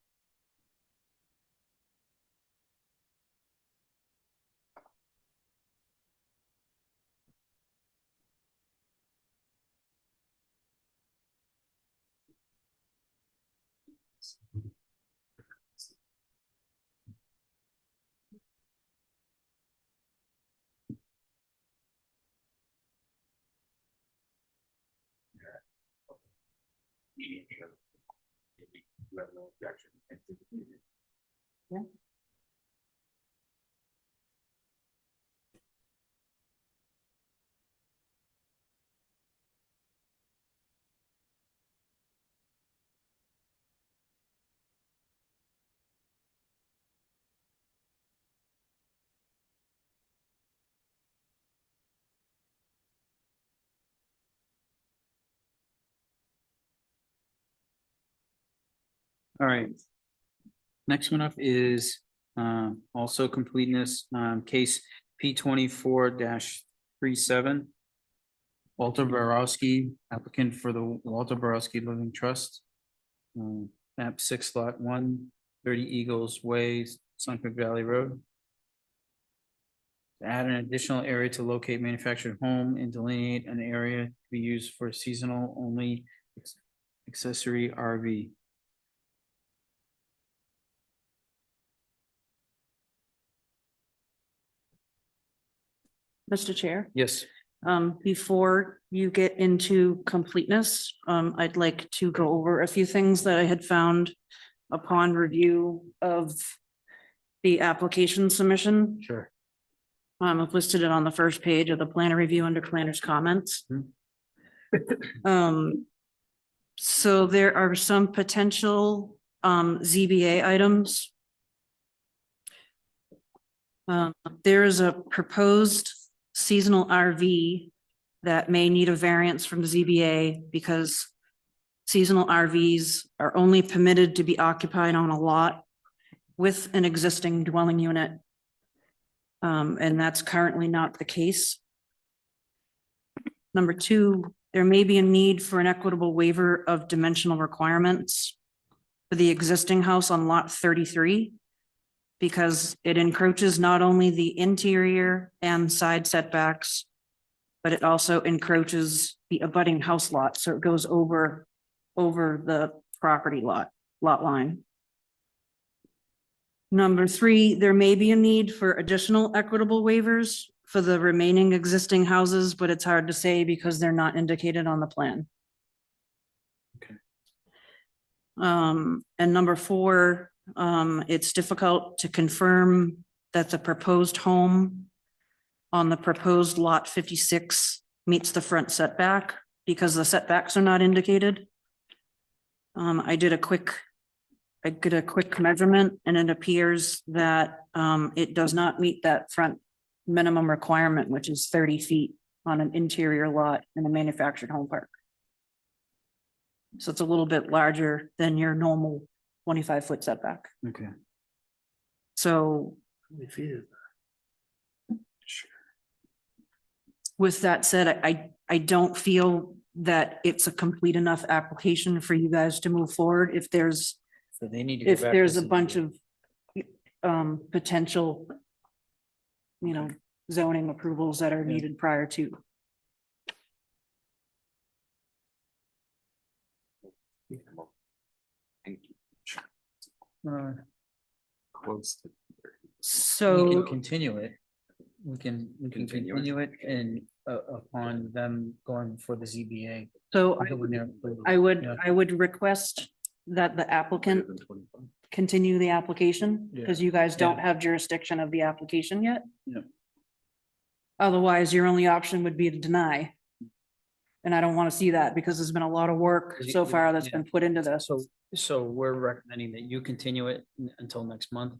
All right. Next one up is also completeness, case P 24-37. Walter Borowski, applicant for the Walter Borowski Living Trust. Map 6 lot 1, 30 Eagles Way, Sunset Valley Road. To add an additional area to locate manufactured home and delineate an area to be used for seasonal only accessory RV. Mr. Chair, Yes. before you get into completeness, I'd like to go over a few things that I had found upon review of the application submission. Sure. I've listed it on the first page of the planner review under planner's comments. So there are some potential ZBA items. There is a proposed seasonal RV that may need a variance from the ZBA because seasonal RVs are only permitted to be occupied on a lot with an existing dwelling unit. And that's currently not the case. Number two, there may be a need for an equitable waiver of dimensional requirements for the existing house on lot 33 because it encroaches not only the interior and side setbacks, but it also encroaches the abutting house lot. So it goes over the property lot line. Number three, there may be a need for additional equitable waivers for the remaining existing houses, but it's hard to say because they're not indicated on the plan. Okay. And number four, it's difficult to confirm that the proposed home on the proposed lot 56 meets the front setback because the setbacks are not indicated. I did a quick measurement and it appears that it does not meet that front minimum requirement, which is 30 feet on an interior lot in a manufactured home park. So it's a little bit larger than your normal 25-foot setback. Okay. So with that said, I don't feel that it's a complete enough application for you guys to move forward. If there's, So they need to. go if back to there's a ZBA. bunch of potential, you know, zoning approvals that are needed prior to. Thank you. Close. We So, can continue it. We can Continue it. continue it and upon them going for the ZBA. so I Yeah. would request that the applicant continue the application, because you guys don't have jurisdiction of the application yet. Yeah. Otherwise, your only option would be to deny. And I don't want to see that, because there's been a lot of work Because you- so far that's yeah. been put into this. So we're recommending that you continue it until next month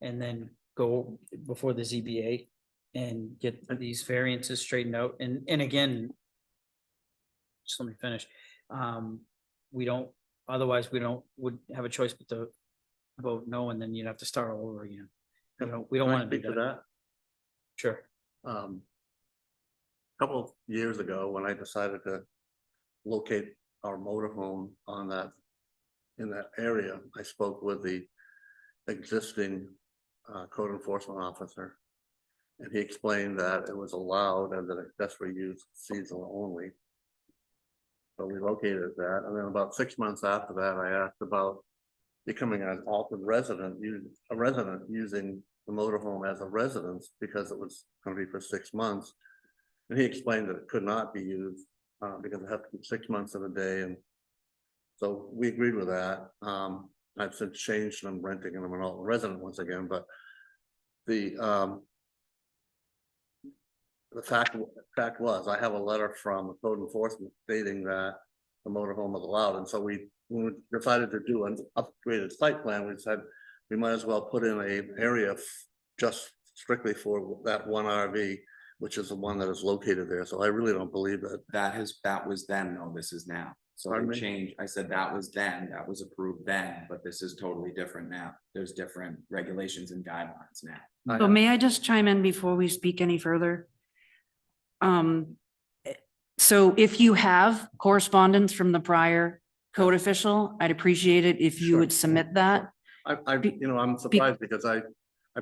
and then go before the ZBA and get these variances straightened out. And again, just let me finish. We don't, otherwise would have a choice but to vote no, and then you'd have to start all over again. We don't want to do that. Sure. Couple of years ago, when I decided to locate our motorhome on that, in that area, I spoke with the existing code enforcement officer. And he explained that it was allowed as an accessory use seasonal only. So we located that, and then about 6 months after that, I asked about becoming an altered resident, a resident using the motorhome as a residence, because it was gonna be for 6 months. And he explained that it could not be used, because it had to be 6 months of the day, and so we agreed with that. I've since changed, and I'm renting, and I'm an alt resident once again, but the fact was, I have a letter from the code enforcement stating that the motorhome was allowed, and so when we decided to do an upgraded site plan, we said we might as well put in a area just strictly for that one RV, which is the one that is located there, so I really don't believe that. That was then, though, this is now. So Pardon they me? changed, I said that was then, that was approved then, but this is totally different now. There's different regulations and guidelines now. So may I just chime in before we speak any further? So if you have correspondence from the prior code official, I'd appreciate it if you Sure. would submit that. I'm surprised because I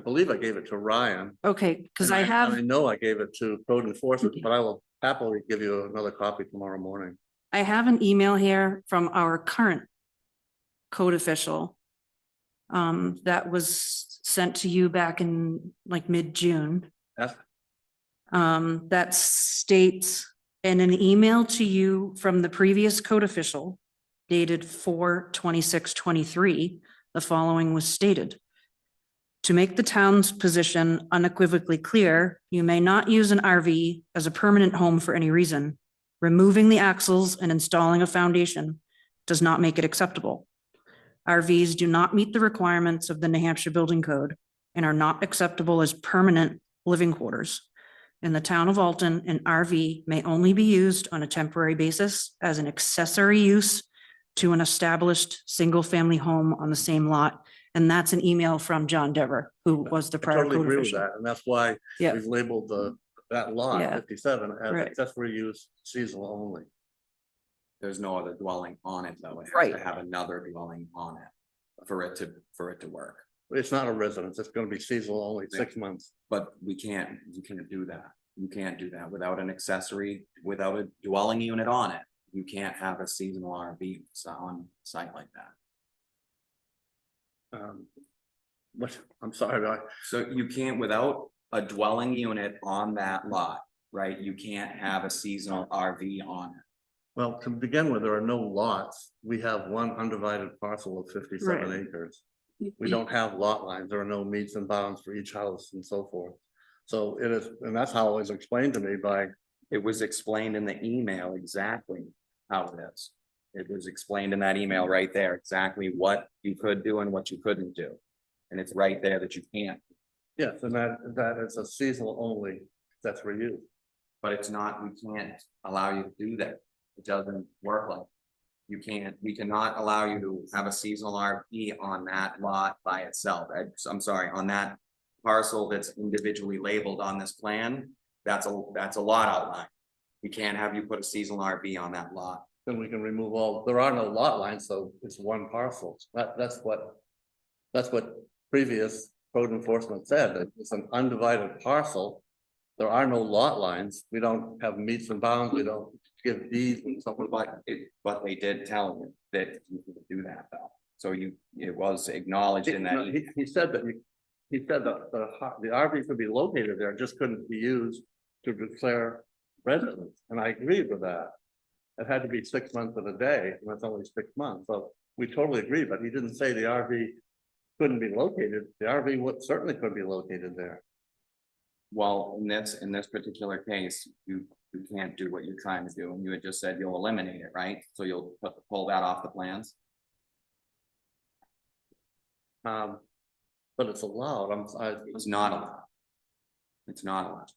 believe I gave it to Ryan. Okay, because and I and have. I know I gave it to code enforcement, but I will happily give you another copy tomorrow morning. I have an email here from our current code official that was sent to you back in like mid-June. That's- That states in an email to you from the previous code official dated 4/26/23, the following was stated. To make the town's position unequivocally clear, you may not use an RV as a permanent home for any reason. Removing the axles and installing a foundation does not make it acceptable. RVs do not meet the requirements of the New Hampshire Building Code and are not acceptable as permanent living quarters. In the town of Alton, an RV may only be used on a temporary basis as an accessory use to an established single-family home on the same lot. And that's an email from John Dever, who was the I prior totally code agree with official. that, and that's why Yeah. we've labeled that lot Yeah. 57 as Right. accessory use seasonal only. There's no other dwelling on it, though. It has Right. to have another dwelling on it for it to work. It's not a residence, it's gonna be seasonal only, 6 months. But you can't do that. You can't do that without an accessory, without a dwelling unit on it. You can't have a seasonal RV on site like that. But I'm sorry, So you can't, without a dwelling unit on that lot, right? You can't have a seasonal RV on it. well, to begin with, there are no lots. We have one undivided parcel of 57 Right. acres. We don't have lot lines. There are no meets and bounds for each house and so forth. So it is, and that's how it was explained to me by, It was explained in the email exactly how it is. It was explained in that email right there, exactly what you could do and what you couldn't do. And it's right there that you can't, yes, and that is a seasonal only, that's for you. but it's not, we can't allow you to do that. It doesn't work like. You can't, we cannot allow you to have a seasonal RV on that lot by itself. I'm sorry, on that parcel that's individually labeled on this plan. That's a lot outline. We can't have you put a seasonal RV on that lot. Then we can remove all, there are no lot lines, so it's one parcel. That's what previous code enforcement said, that it's an undivided parcel. There are no lot lines. We don't have meets and bounds. We don't give deeds and stuff like that. But they did tell you that you could do that though. So it was acknowledged in that. He said that he said that the RV could be located there, just couldn't be used to declare residence, and I agreed with that. It had to be 6 months of a day, and that's only 6 months, so we totally agree, but he didn't say the RV couldn't be located. The RV would certainly could be located there. Well, in this particular case, you can't do what you're trying to do, and you had just said you'll eliminate it, right? So you'll pull that off the plans. But it's allowed, It's not allowed. It's not allowed.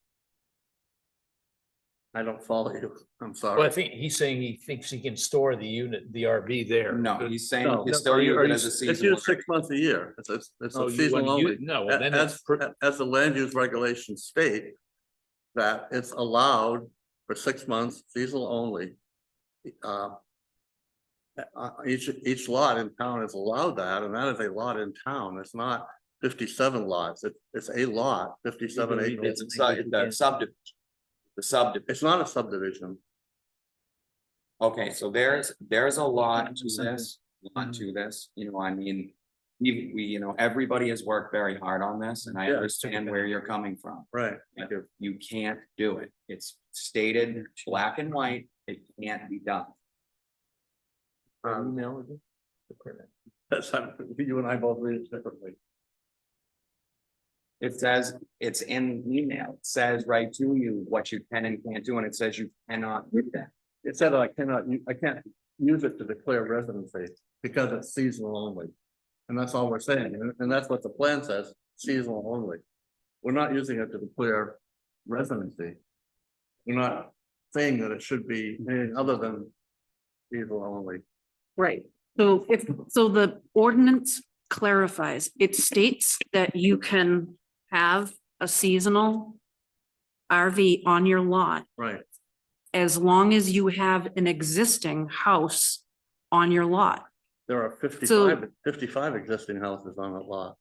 I don't follow you, I'm Well, I sorry. think he's saying he thinks he can store the unit, the RV there. No, he's saying No, you still use it as a It's seasonal. used 6 months a year, it's Oh, a you seasonal wanna use- only. No, well, then it's As the land use regulations state, that it's allowed for 6 months, seasonal only. Each lot in town is allowed that, and that is a lot in town, it's not 57 lots, it's a lot, 57 acres. It's the subdivision. The subdivision. It's not a subdivision. Okay, so there's a lot to this, you know, I mean, we, everybody has worked very hard on this, and I Yeah. understand where you're coming from. Right. You can't do it. It's stated black and white, it can't be done. That's, you and I both read it differently. It says, it's in email, it says right to you what you can and can't do, and it says you cannot do that. It said that I can't use it to declare residency because it's seasonal only. And that's all we're saying, and that's what the plan says, seasonal only. We're not using it to declare residency. We're not saying that it should be anything other than seasonal only. Right. So so the ordinance clarifies, it states that you can have a seasonal RV on your lot Right. as long as you have an existing house on your lot. There are 55 existing houses on that lot.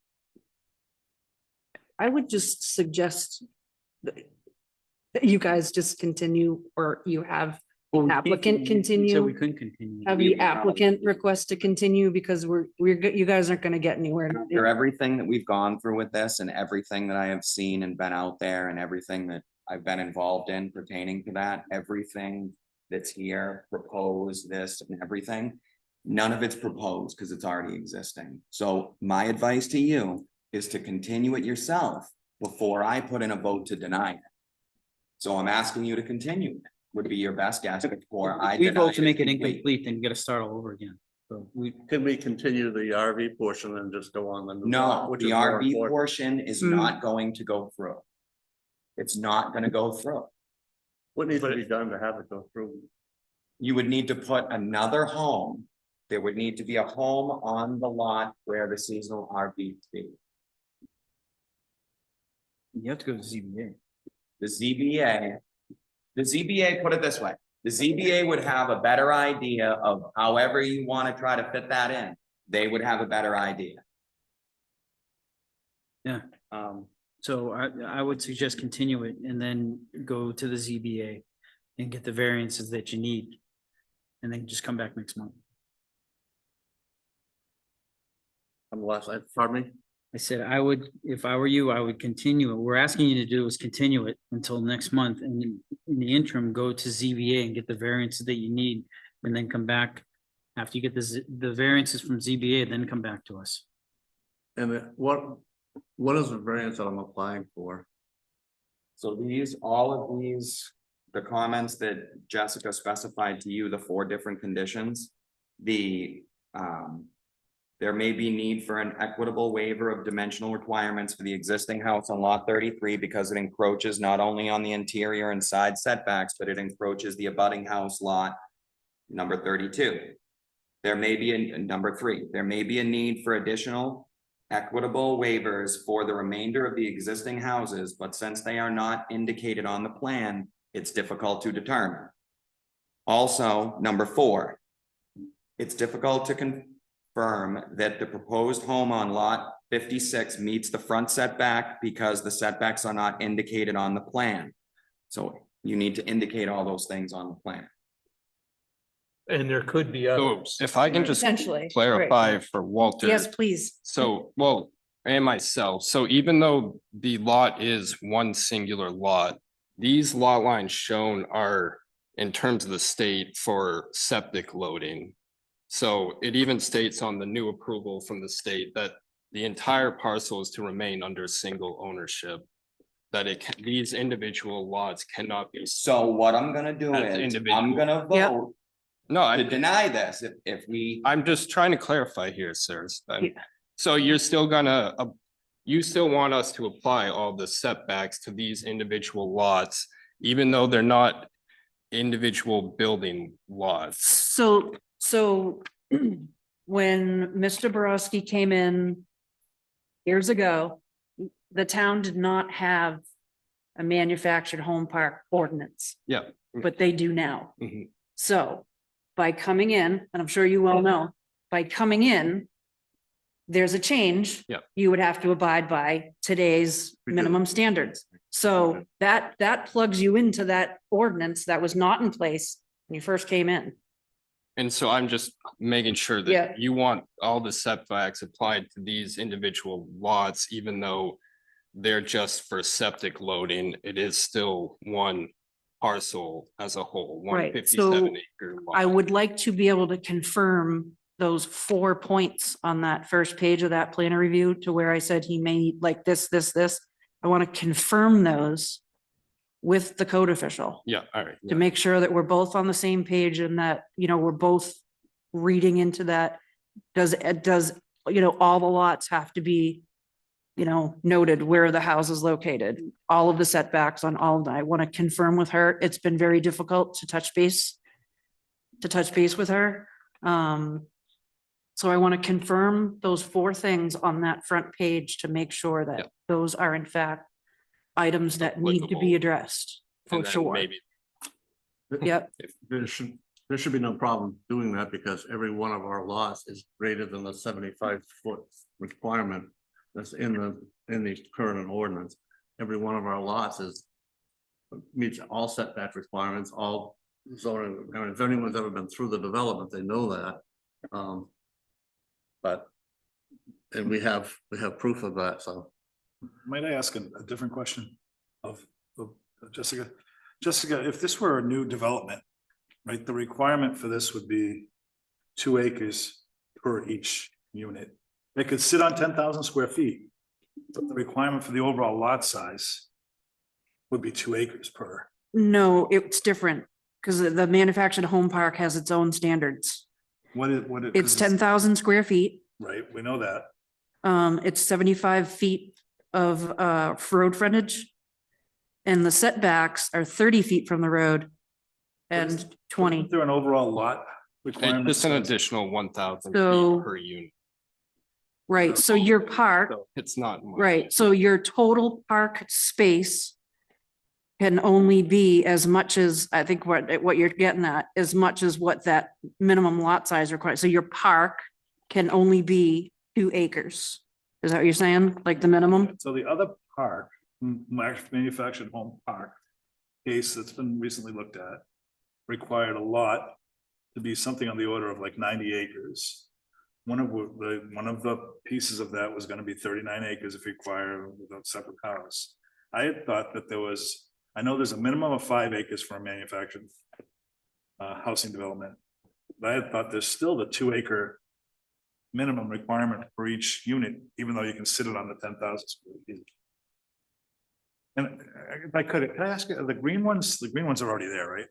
I would just suggest that you guys just continue, or you have applicant So continue. we couldn't continue. Have the applicant request to continue, because you guys aren't gonna get anywhere. After everything that we've gone through with this and everything that I have seen and been out there and everything that I've been involved in pertaining to that, everything that's here, proposed this and everything, none of it's proposed because it's already existing. So my advice to you is to continue it yourself before I put in a vote to deny it. So I'm asking you to continue it, would be your best guess before I. We vote to deny make it completely. incomplete, then you gotta start all over again. So Can we continue the RV portion and just go on the? new lot, No, which the is more RV important? portion is Hmm. not going to go through. It's not gonna go through. What needs to be done to have it go through? You would need to put another home. There would need to be a home on the lot where the seasonal RV would be. you have to go to ZBA. The ZBA, put it this way, the ZBA would have a better idea of however you want to try to fit that in. They would have a better idea. Yeah. So I would suggest continue it and then go to the ZBA and get the variances that you need. And then just come back next month. Pardon me? I said, if I were you, I would continue it. We're asking you to do is continue it until next month, and in the interim, go to ZBA and get the variances that you need, and then come back. After you get the variances from ZBA, then come back to us. And what is the variance that I'm applying for? So all of these, the comments that Jessica specified to you, the 4 different conditions, there may be need for an equitable waiver of dimensional requirements for the existing house on lot 33 because it encroaches not only on the interior and side setbacks, but it encroaches the abutting house lot number 32. There may be number 3, there may be a need for additional equitable waivers for the remainder of the existing houses, but since they are not indicated on the plan, it's difficult to determine. Also, number 4, it's difficult to confirm that the proposed home on lot 56 meets the front setback because the setbacks are not indicated on the plan. So you need to indicate all those things on the plan. And there could be So others. if I can just Potentially. clarify for Walter. Yes, please. So, well, and myself, so even though the lot is one singular lot, these lot lines shown are in terms of the state for septic loading. So it even states on the new approval from the state that the entire parcel is to remain under single ownership. That these individual lots cannot be. So what I'm gonna do As is, individual. I'm gonna Yep. vote No, to deny this if we. I'm just trying to clarify here, sirs. Yeah. So you're still gonna, you still want us to apply all the setbacks to these individual lots, even though they're not individual building lots? So when Mr. Borowski came in years ago, the town did not have a manufactured home park ordinance, Yeah. but they do now. Mhm. So by coming in, and I'm sure you all know, by coming in, there's a change. Yeah. You would have to abide by today's We do. minimum standards. So that plugs you into that ordinance that was not in place when you first came in. And so I'm just making sure Yeah. that you want all the setbacks applied to these individual lots, even though they're just for septic loading, it is still one parcel as a whole, one Right, 57 so acre. I lot. would like to be able to confirm those 4 points on that first page of that planner review to where I said he may need like this. I want to confirm those with the code official Yeah, all right. to make sure that we're both on the same page and that, we're both reading into that. Does, all the lots have to be, noted where the house is located, all of the setbacks on all of them. I want to confirm with her. It's been very difficult to touch base with her. So I want to confirm those 4 things on that front page to make sure that Yep. those are in fact items that need to Applicable. be addressed for And then sure. maybe Yep, There should be no problem doing that because every one of our lots is greater than the 75-foot requirement that's in the current ordinance. Every one of our lots meets all setback requirements, all zoning. I mean, if anyone's ever been through the development, they know that. And we have proof of that, so. Might I ask a different question of Jessica? Jessica, if this were a new development, right, the requirement for this would be 2 acres per each unit. They could sit on 10,000 square feet, but the requirement for the overall lot size would be 2 acres per. no, it's different because the manufactured home park has its own standards. It's 10,000 square feet. Right, we know that. It's 75 feet of road frontage. And the setbacks are 30 feet from the road and 20. Isn't there an overall lot it's requirement? just an additional 1,000 So- feet per unit. Right, so your park, So it's not. much. right, so your total park space can only be as much as, I think what you're getting at, as much as what that minimum lot size requires. So your park can only be 2 acres. Is that what you're saying? Like the minimum? So the other park, manufactured home park case that's been recently looked at, required a lot to be something on the order of like 90 acres. One of the pieces of that was gonna be 39 acres if required with a separate house. I had thought that I know there's a minimum of 5 acres for a manufactured housing development. But I had thought there's still the 2 acre minimum requirement for each unit, even though you can sit it on the 10,000 square feet. And if I could I ask you, the green ones are already there, right?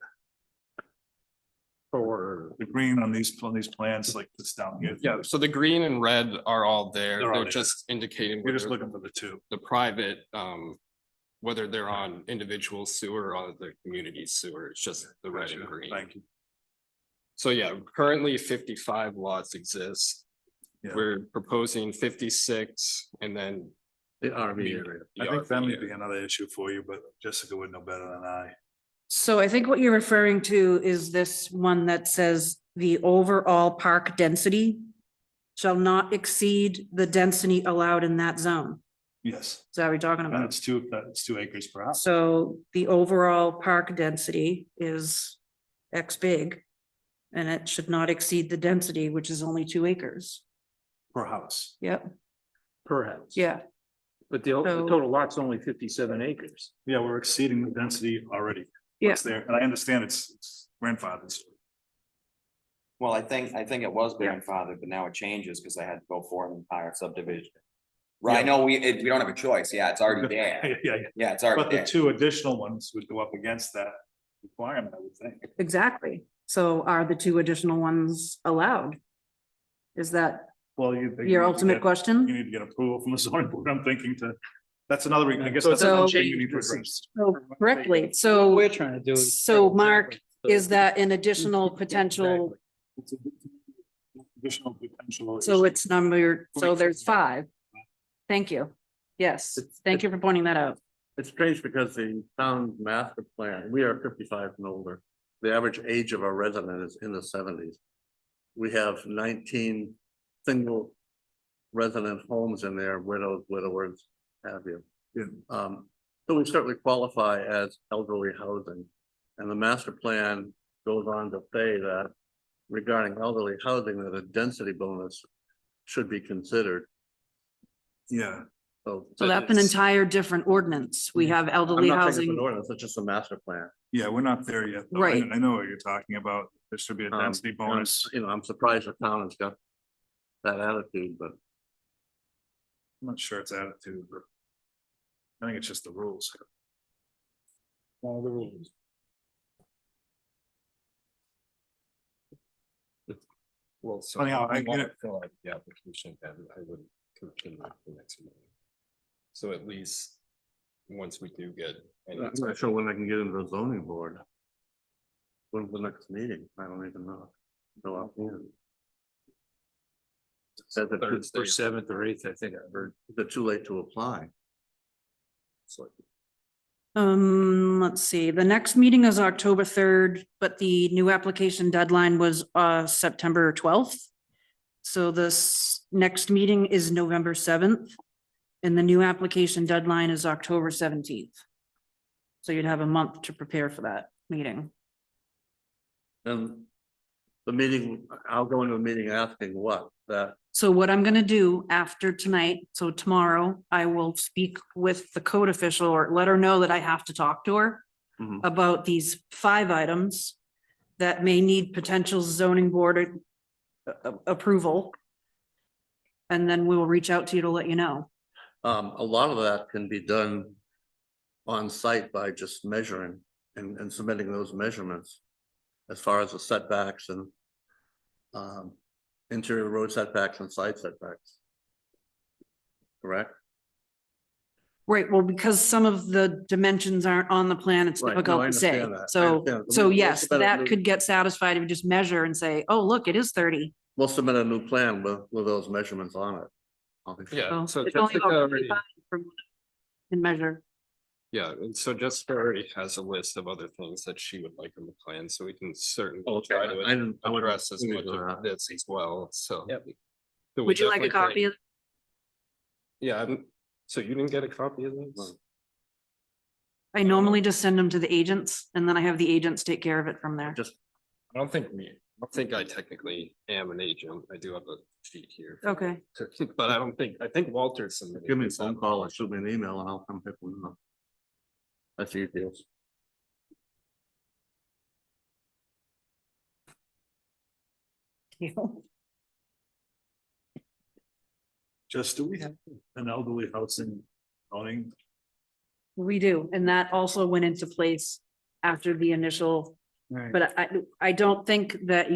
For The green on these plans, like this down here. Yeah, so the green and red are all there. They're all They're there. just indicating. We're just whether looking for the 2. the private, whether they're on individual sewer or the community sewer, it's just the red and green. Thank you. So yeah, currently 55 lots exist. Yeah. We're proposing 56 and then The RV area. I think that may be another issue for you, but Jessica would know better than I. So I think what you're referring to is this one that says the overall park density shall not exceed the density allowed in that zone. Yes, Is that what you're talking and about? it's 2 acres per house. So the overall park density is X big. And it should not exceed the density, which is only 2 acres. Per house. Yep, Per house. yeah. But the So- total lot's only 57 acres. Yeah, we're exceeding the density already. Yeah. What's there, and I understand it's grandfathered. Well, I think it was grandfathered, but now it changes because I had to go for an entire subdivision. Right, I know we don't have a choice. Yeah, it's already there. Yeah, Yeah, it's but already the there. 2 additional ones would go up against that requirement, I would think. Exactly. So are the 2 additional ones allowed? Is that Well, your ultimate You question? need to get approval from the zoning board, I'm thinking that's another, I guess So that's it doesn't another thing change you need to this address. is- So correctly, What so, we're trying to do is. so Mark, is that an additional potential? It's a additional potential. So issue. it's number, so there's 5. Thank you. Yes, thank you for pointing that out. It's strange because the town master plan, we are 55 and older. The average age of our resident is in the 70s. We have 19 single resident homes in there, widows, widowers, have you. So we certainly qualify as elderly housing. And the master plan goes on to say that regarding elderly housing, that a density bonus should be considered. Yeah, So that's an entire different ordinance. We have I'm elderly not saying it's an housing. ordinance, it's just a master plan. yeah, we're not there yet. though. Right. I know what you're talking about. There should be a density And, bonus. You know, I'm surprised the town has got that attitude, but I'm not sure it's attitude, but I think it's just the rules. All the rules. Well, so Anyhow, I I get want it. to fill out the application and I would continue the next meeting. So at least, once we do get. any I'm not sure when I can get into the zoning board. When's the next meeting? I don't even know. Go out here. Says that it's Or 7th or 8th, I think I heard. too late to apply. So Let's see, the next meeting is October 3rd, but the new application deadline was September 12th. So this next meeting is November 7th. And the new application deadline is October 17th. So you'd have a month to prepare for that meeting. And the meeting, I'll go into a meeting asking what, that, So what I'm gonna do after tonight, so tomorrow, I will speak with the code official or let her know that I have to talk to her Mhm. about these 5 items that may need potential zoning board approval. And then we will reach out to you to let you know. a lot of that can be done on site by just measuring and submitting those measurements as far as the setbacks and interior road setbacks and side setbacks. Correct? Right, well, because some of the dimensions aren't on the plan, it's Right, no, difficult I to say. understand that. I So, understand. so We'll yes, submit a that new- could get satisfied if you just measure and say, oh, look, it is 30. We'll submit a new plan with those measurements on it. Obviously. yeah, so It's only Jessica about already, 25 from- In measure. yeah, and so Jessica already has a list of other things that she would like in the plan, so we can certainly Okay, try to I would address as much agree with of this as well, so. Yep. So we Would you like a definitely copy of? Yeah, so you didn't get a copy of this? I normally just send them to the agents and then I have the agents take care of it from there. Just, I don't think I technically am an agent. I do have a sheet here. Okay, But I think Walter submitted. give me a this phone call or shoot me an email and I'll come pick one up. That's easy. Just, do we have an elderly housing zoning? we do. And that also went into place after the initial, but I don't think that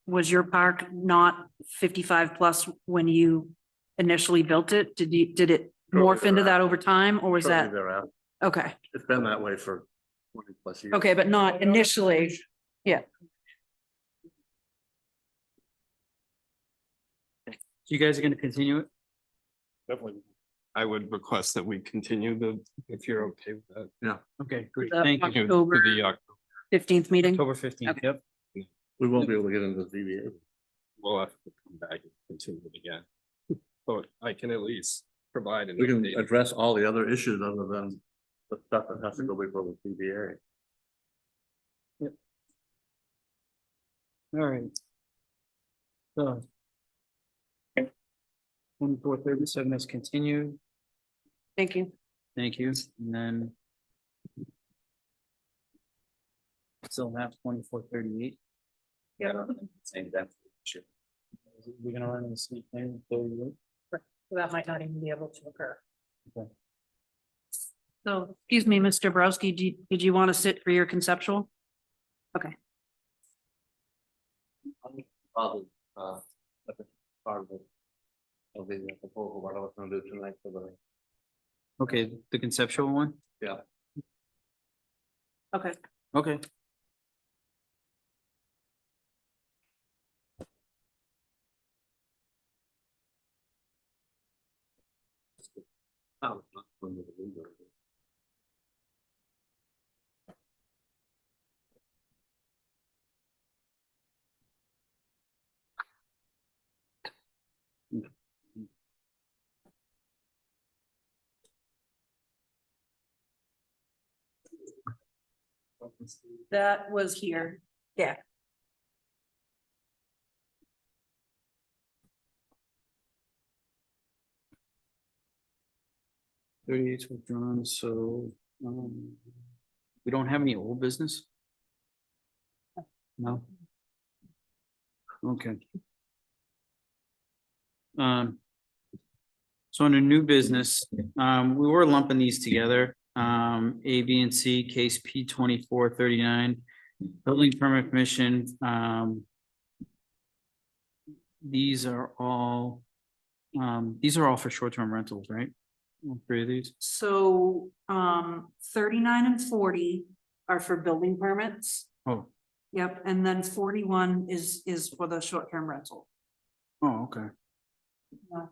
was your park not 55 plus when you initially built it? Did it morph into that over time or was that? Shortly thereafter. Okay, It's been that way for 20 plus years. okay, but not initially. Yeah. you guys are gonna continue it? Definitely. I would request that we continue if you're okay with that. Okay, great. The Thank you. To October the, 15th meeting. October 15th, Okay. yep. We won't be able to get into the ZBA. we'll have to come back and continue it again. But I can at least provide an We can update. address all the other issues other than the stuff that has to go before the ZBA. All right. So. 2437 is continued. Thank you. Thank you. And then. Still have 2438. Yeah. Same depth. Sure. We're gonna run in the same thing. That might not even be able to occur. Okay. So, excuse me, Mr. Browski, did you want to sit for your conceptual? Probably, that's a part of the proposal, what I was gonna do tonight for the. Okay, the conceptual one? Yeah. Okay. Okay. That was here. Yeah. Thirty-eight's withdrawn, so, we don't have any old business? No? Okay. So under new business, we were lumping these together, A, B, and C, case P 2439, building permit commission, these are all for short-term rentals, right? All three of these? So, 39 and 40 are for building permits. Oh, Yep, and then 41 is for the short-term rental. oh, okay.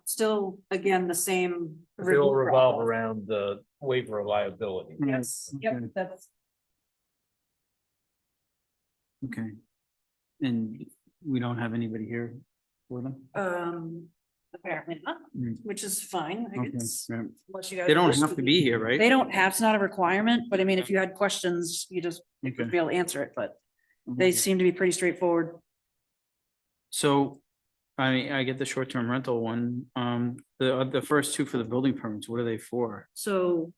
Still, again, the same. They all review revolve process. around the waiver of liability. Yes, Okay. yep, that's, Okay. And we don't have anybody here for them? apparently not, Mm. which is fine, I Okay, guess, right. unless you guys. They don't wish have to be here, right? They don't have, it's not a requirement, but I mean, if you had questions, you just Okay. would be able to answer it, but they seem to be pretty straightforward. So, I get the short-term rental one, the first two for the building permits, what are they for? So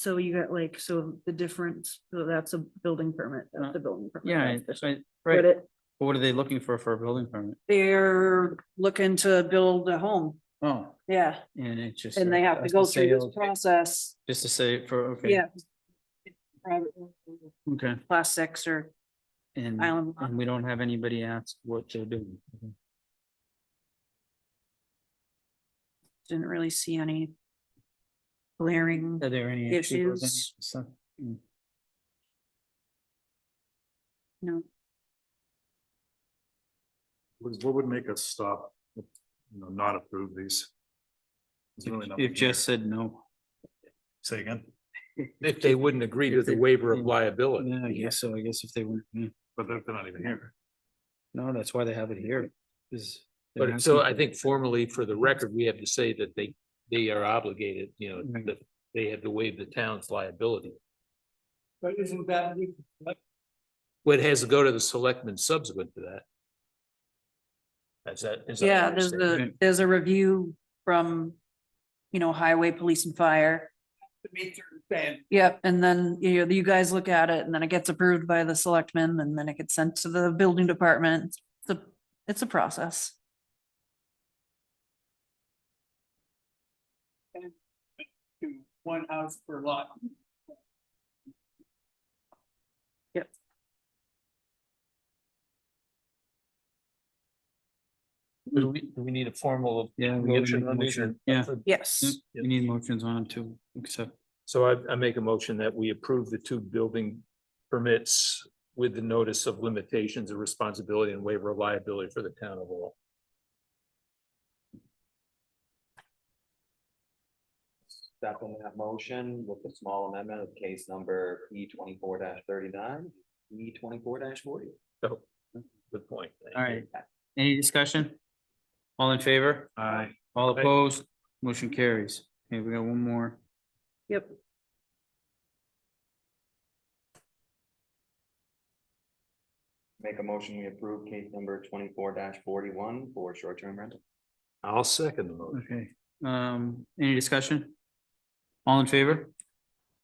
you got like, so the difference, so that's a building permit, that's a building permit. Yeah, that's I- But right, it, what are they looking for a building permit? they're looking to build a home, Oh, yeah, and it's just. and they have to that's go the through this sale, process, just to say for, okay. yeah. Private, Okay, class 6 or and, island. and we don't have anybody ask what they're doing. Okay. Didn't really see any glaring Are there any issues? with any issues. stuff? Mm. No, What would make us stop, not approve these? There's really nothing You've just here. said no. Say again, If they wouldn't agree to the waiver of liability. Yeah, I guess so, I guess if they were, but they're not even here. no, that's why they have it here, is. they're But so asking I for- think formally for the record, we have to say that they are obligated, Right. that they have to waive the town's liability. But isn't that, What has to go to the selectmen subsequent to that? Is that? yeah, understanding. there's a review from, highway, police and fire. to meet certain standards. Yep, and then, you guys look at it and then it gets approved by the selectmen and then it gets sent to the building department. It's a process. To one house per lot. Yep. Do we need a formal Yeah, we gotta motion make a on these? motion. Yeah. Yes, We need motions on them too, except, So I make a motion that we approve the two building permits with the notice of limitations of responsibility and waiver of liability for the town of Lowell. second that motion with the small amendment of case number P 24-39, P 24-40. So, good point. Thank All you. right. Any discussion? All in favor? Aye. All Aye. opposed? Motion carries. Okay, we got one more. Yep. Make a motion, we approve case number 24-41 for short-term rental. I'll second the motion. Okay, any discussion? All in favor?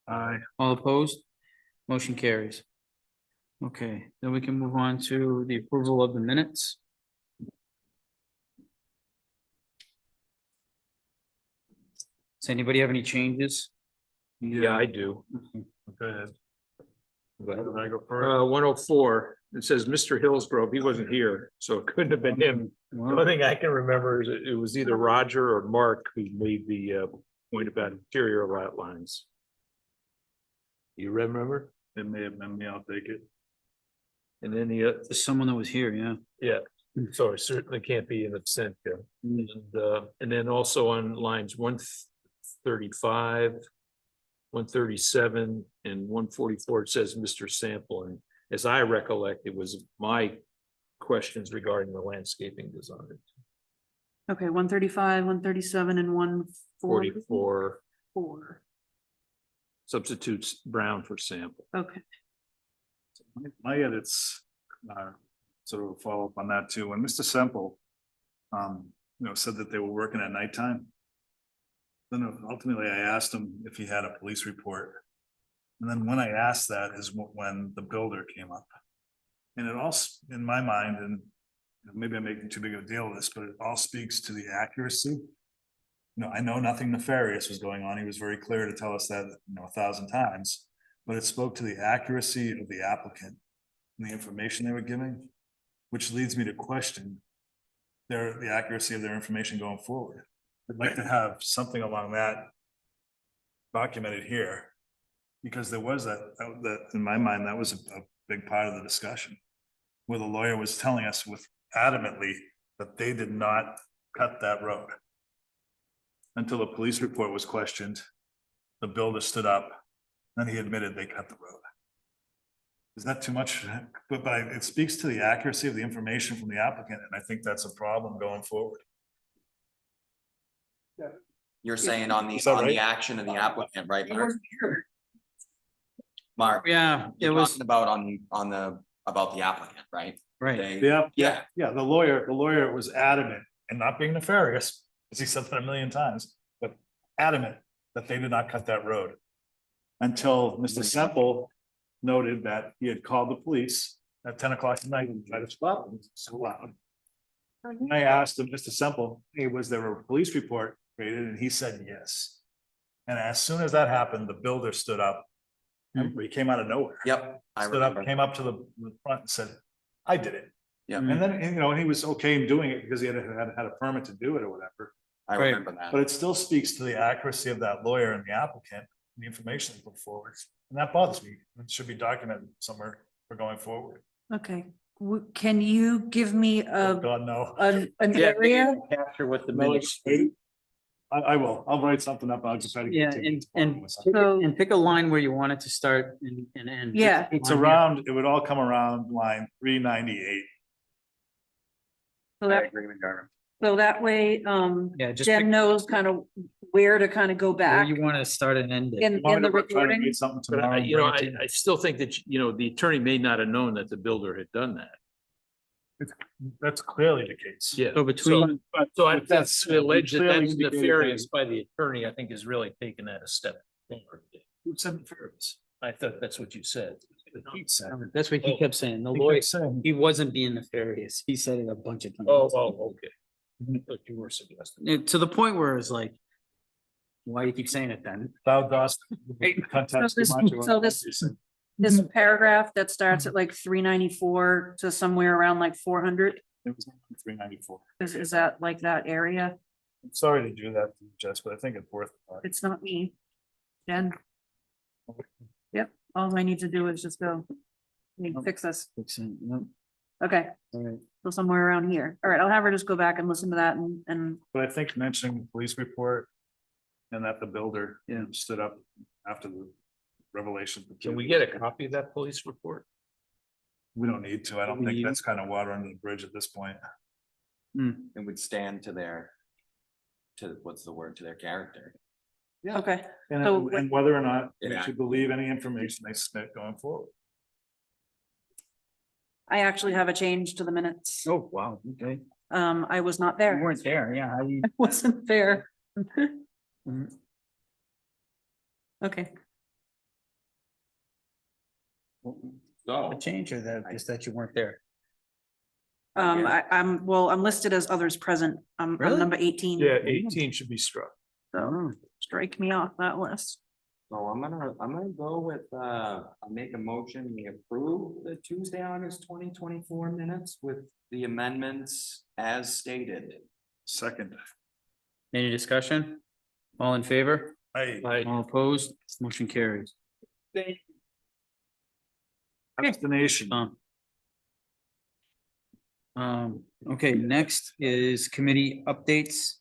Aye. All opposed? Motion carries. Okay, then we can move on to the approval of the minutes. Does anybody have any changes? Yeah, I do. Go ahead. Go ahead. Can I go first? 104, it says Mr. Hillsgrove, he wasn't here, so it couldn't have been him. The only thing I can remember is it was either Roger or Mark who made the point about interior lot lines. You remember? It may have been me, I'll take it. And then There's someone that was here, yeah. yeah, so it certainly can't be an absent there. And then also on lines 135, 137 and 144, it says Mr. Sample, and as I recollect, it was my questions regarding the landscaping design. Okay, 135, 137 and 144. 44 substitutes Brown for Sample. Okay, My edits, sort of a follow-up on that too. When Mr. Semple, said that they were working at nighttime. Then ultimately I asked him if he had a police report. And then when I asked that is when the builder came up. And it all, in my mind, and maybe I'm making too big of a deal of this, but it all speaks to the accuracy. I know nothing nefarious was going on. He was very clear to tell us that, 1,000 times, but it spoke to the accuracy of the applicant and the information they were giving, which leads me to question the accuracy of their information going forward. I'd like to have something along that documented here, because there was that in my mind, that was a big part of the discussion, where the lawyer was telling us adamantly that they did not cut that road. Until the police report was questioned, the builder stood up, then he admitted they cut the road. Is that too much? But it speaks to the accuracy of the information from the applicant, and I think that's a problem going forward. You're saying on the, Is that on the right? action of the applicant, right? Mark? Mark, Yeah, it you're was, talking about about the applicant, right? right. They- Yeah, the lawyer was adamant and not being nefarious, because he said that a million times, but adamant that they did not cut that road. Until Mr. Semple noted that he had called the police at 10 o'clock at night and tried to stop them. It's so loud. And I asked him, Mr. Semple, hey, was there a police report created? And he said yes. And as soon as that happened, the builder stood up. And he came out of nowhere. Yep, I Stood up, remember. came up to the front and said, I did it. Yep, And then, and he was okay in doing it because he had a permit to do it or whatever. I Right. remember that. But it still speaks to the accuracy of that lawyer and the applicant, the information they put forward. And that bothers me. It should be documented somewhere for going forward. okay. Can you give me God, no. an Yeah, area? capture what the No, minutes. I will. I'll write something up. I'll just try to. Yeah, continue and tomorrow. So- and pick a line where you want it to start and end. Yeah. It's around, it would all come around line 398. So I that, agree with Garner. so that way, Yeah, just Jen pick knows kind of where to kind of go where back you want to start and end it. in Want me the to try to recording. read something But tomorrow? I still think that, the attorney may not have known that the builder had done that. That's clearly the case. Yeah. So between, So But that's alleged that clearly that's indicated nefarious by the attorney, I think is really taking that a step forward. Who said nefarious? I thought that's what you said. that's what he kept saying. The He lawyer, kept saying- he wasn't being nefarious. He said it a bunch of times. Okay. But you were suggesting. To the point where it's like, why do you keep saying it then? Thou dost. So this paragraph that starts at like 394 to somewhere around like 400, It was 394. is that like that area? I'm sorry to do that, Jess, but I think it's worth it. It's not me. Jen? Yep, all I need to do is just go. Fix this. Yep. Okay, All right. so somewhere around here. All right, I'll have her just go back and listen to that and But I think mentioning the police report and that the builder stood up after the revelation. Can we get a copy of that police report? We don't need to. I don't think that's kind of water under the bridge at this point. It would stand to their, what's the word, to their character. Okay, So- And whether or not we Yeah. should believe any information they submit going forward. I actually have a change to the minutes. Oh, wow, okay. I was not You there. weren't there, yeah. How do you? I wasn't there. Mhm. Okay, So. A change or that, just that you weren't there? I'm listed as others present. I'm Really? number 18. Yeah, 18 should be struck. So strike me off that list. So I'm gonna go with, I'll make a motion, we approve the Tuesday, August 2024 minutes with the amendments as stated. Second, Any discussion? All in favor? All opposed? Motion carries. destination. Okay, next is committee updates.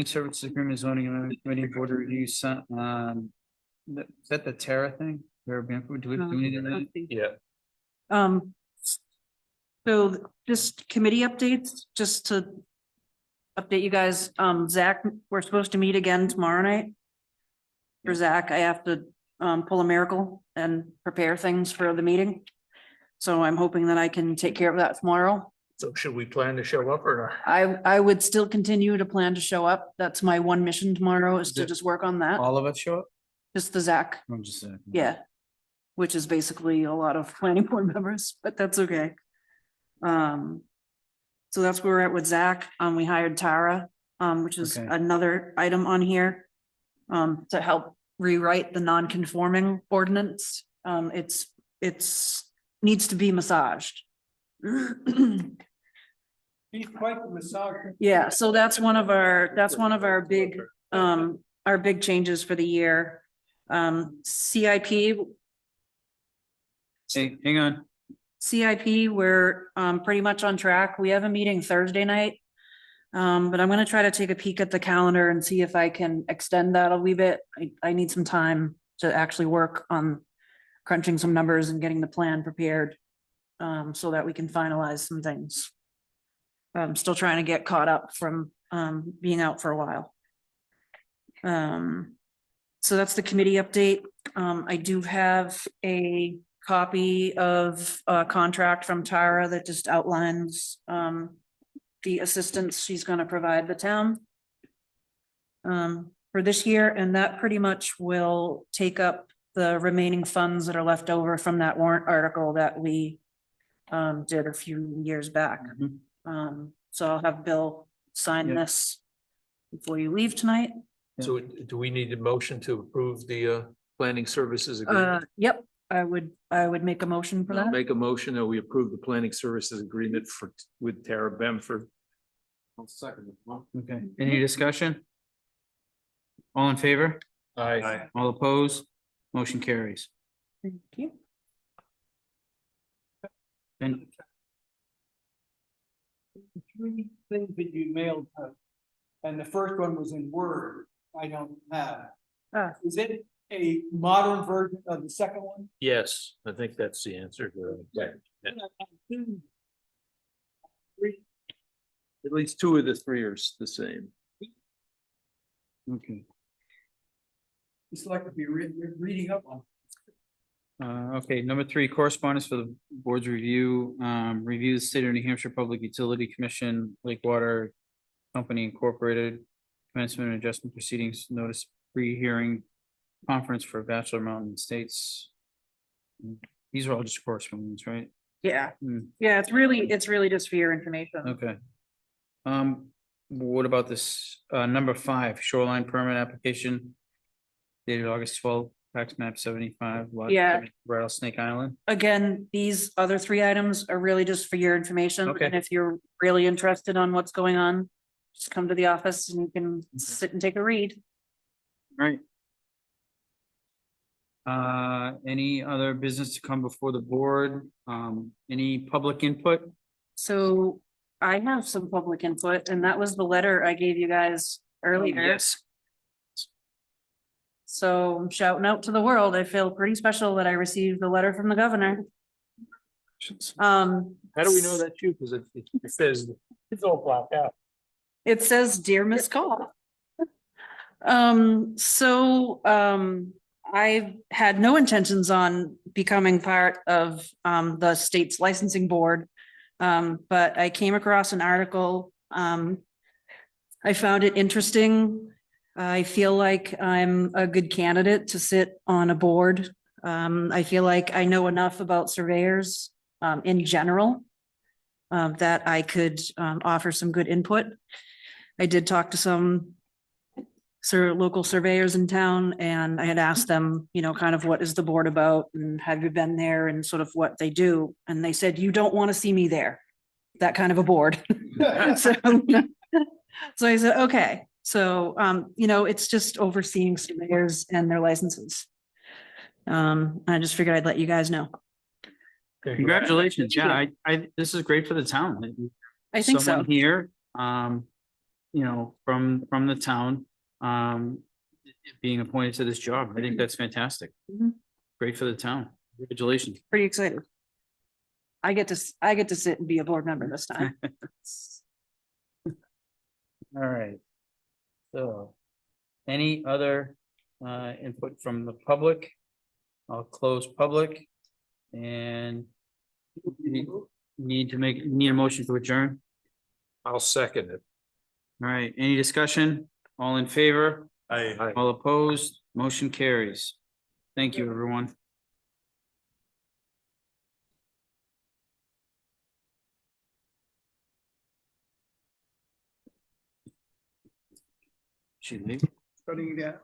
Services agreement, zoning and committee board review, is that the Terra thing? Do we do anything with that? Yeah. So just committee updates, just to update you guys, Zach, we're supposed to meet again tomorrow night. For Zach, I have to pull a miracle and prepare things for the meeting. So I'm hoping that I can take care of that tomorrow. So should we plan to show up or not? I would still continue to plan to show up. That's my one mission tomorrow, is to just work on that. All of us show up? Just the Zach, I'm just saying. yeah. Which is basically a lot of planning board members, but that's okay. So that's where we're at with Zach. We hired Tara, which is Okay. another item on here. To help rewrite the non-conforming ordinance. It's needs to be massaged. He's quite the massage. Yeah, so that's one of our big changes for the year. CIP, Hey, hang on. we're pretty much on track. We have a meeting Thursday night. But I'm gonna try to take a peek at the calendar and see if I can extend that a wee bit. I need some time to actually work on crunching some numbers and getting the plan prepared. So that we can finalize some things. I'm still trying to get caught up from being out for a while. So that's the committee update. I do have a copy of a contract from Tara that just outlines the assistance she's gonna provide the town for this year, and that pretty much will take up the remaining funds that are left over from that warrant article that we did a few years back. So I'll have Bill sign Yep. this before you leave tonight. So do we need a motion to approve the planning services agreement? Yep, I would make a motion for I'll that. make a motion that we approve the planning services agreement with Tara Bemford. Okay, any discussion? All in favor? Aye. All opposed? Motion carries. Thank you. And Three things that you mailed out, and the first one was in Word, I don't have. Is it a modern version of the second one? Yes, I think that's the answer to that. At least two of the three are the same. okay. It's like to be reading up on. Okay, number 3, correspondence for the board's review, review the State of New Hampshire Public Utility Commission, Lake Water Company Incorporated, commencement and adjustment proceedings, notice pre-hearing conference for Bachelor Mountain Estates. These are all just correspondence, right? Yeah, Hmm, yeah, it's really just for your information. okay. What about this, number 5, shoreline permit application dated August 12th, tax map 75, lot Yeah. Rattlesnake Island? Again, these other 3 items are really just for your information. Okay. And if you're really interested on what's going on, just come to the office and you can sit and take a read. Right. Any other business to come before the board? Any public input? So I have some public input, and that was the letter I gave you guys earlier. Yes. So I'm shouting out to the world. I feel pretty special that I received the letter from the governor. How do we know that's you? Because it says, it's all blacked out. It says, "Dear Miss Call." I had no intentions on becoming part of the state's licensing board. But I came across an article. I found it interesting. I feel like I'm a good candidate to sit on a board. I feel like I know enough about surveyors in general that I could offer some good input. I did talk to some local surveyors in town, and I had asked them, you know, kind of what is the board about and have you been there and sort of what they do. And they said, you don't want to see me there, that kind of a board. So I said, okay. So, you know, it's just overseeing surveyors and their licenses. I just figured I'd let you guys know. Congratulations. Yeah, this is great for the town. I think so. Someone here, you know, from the town, being appointed to this job. I think that's fantastic. Mhm. Great for the town. Congratulations. Pretty excited. I get to sit and be a board member this time. All right. So, any other input from the public? I'll close public and need a motion to adjourn. I'll second it. All right, any discussion? All in favor? I. All opposed? Motion carries. Thank you, everyone. Should leave. Starting again.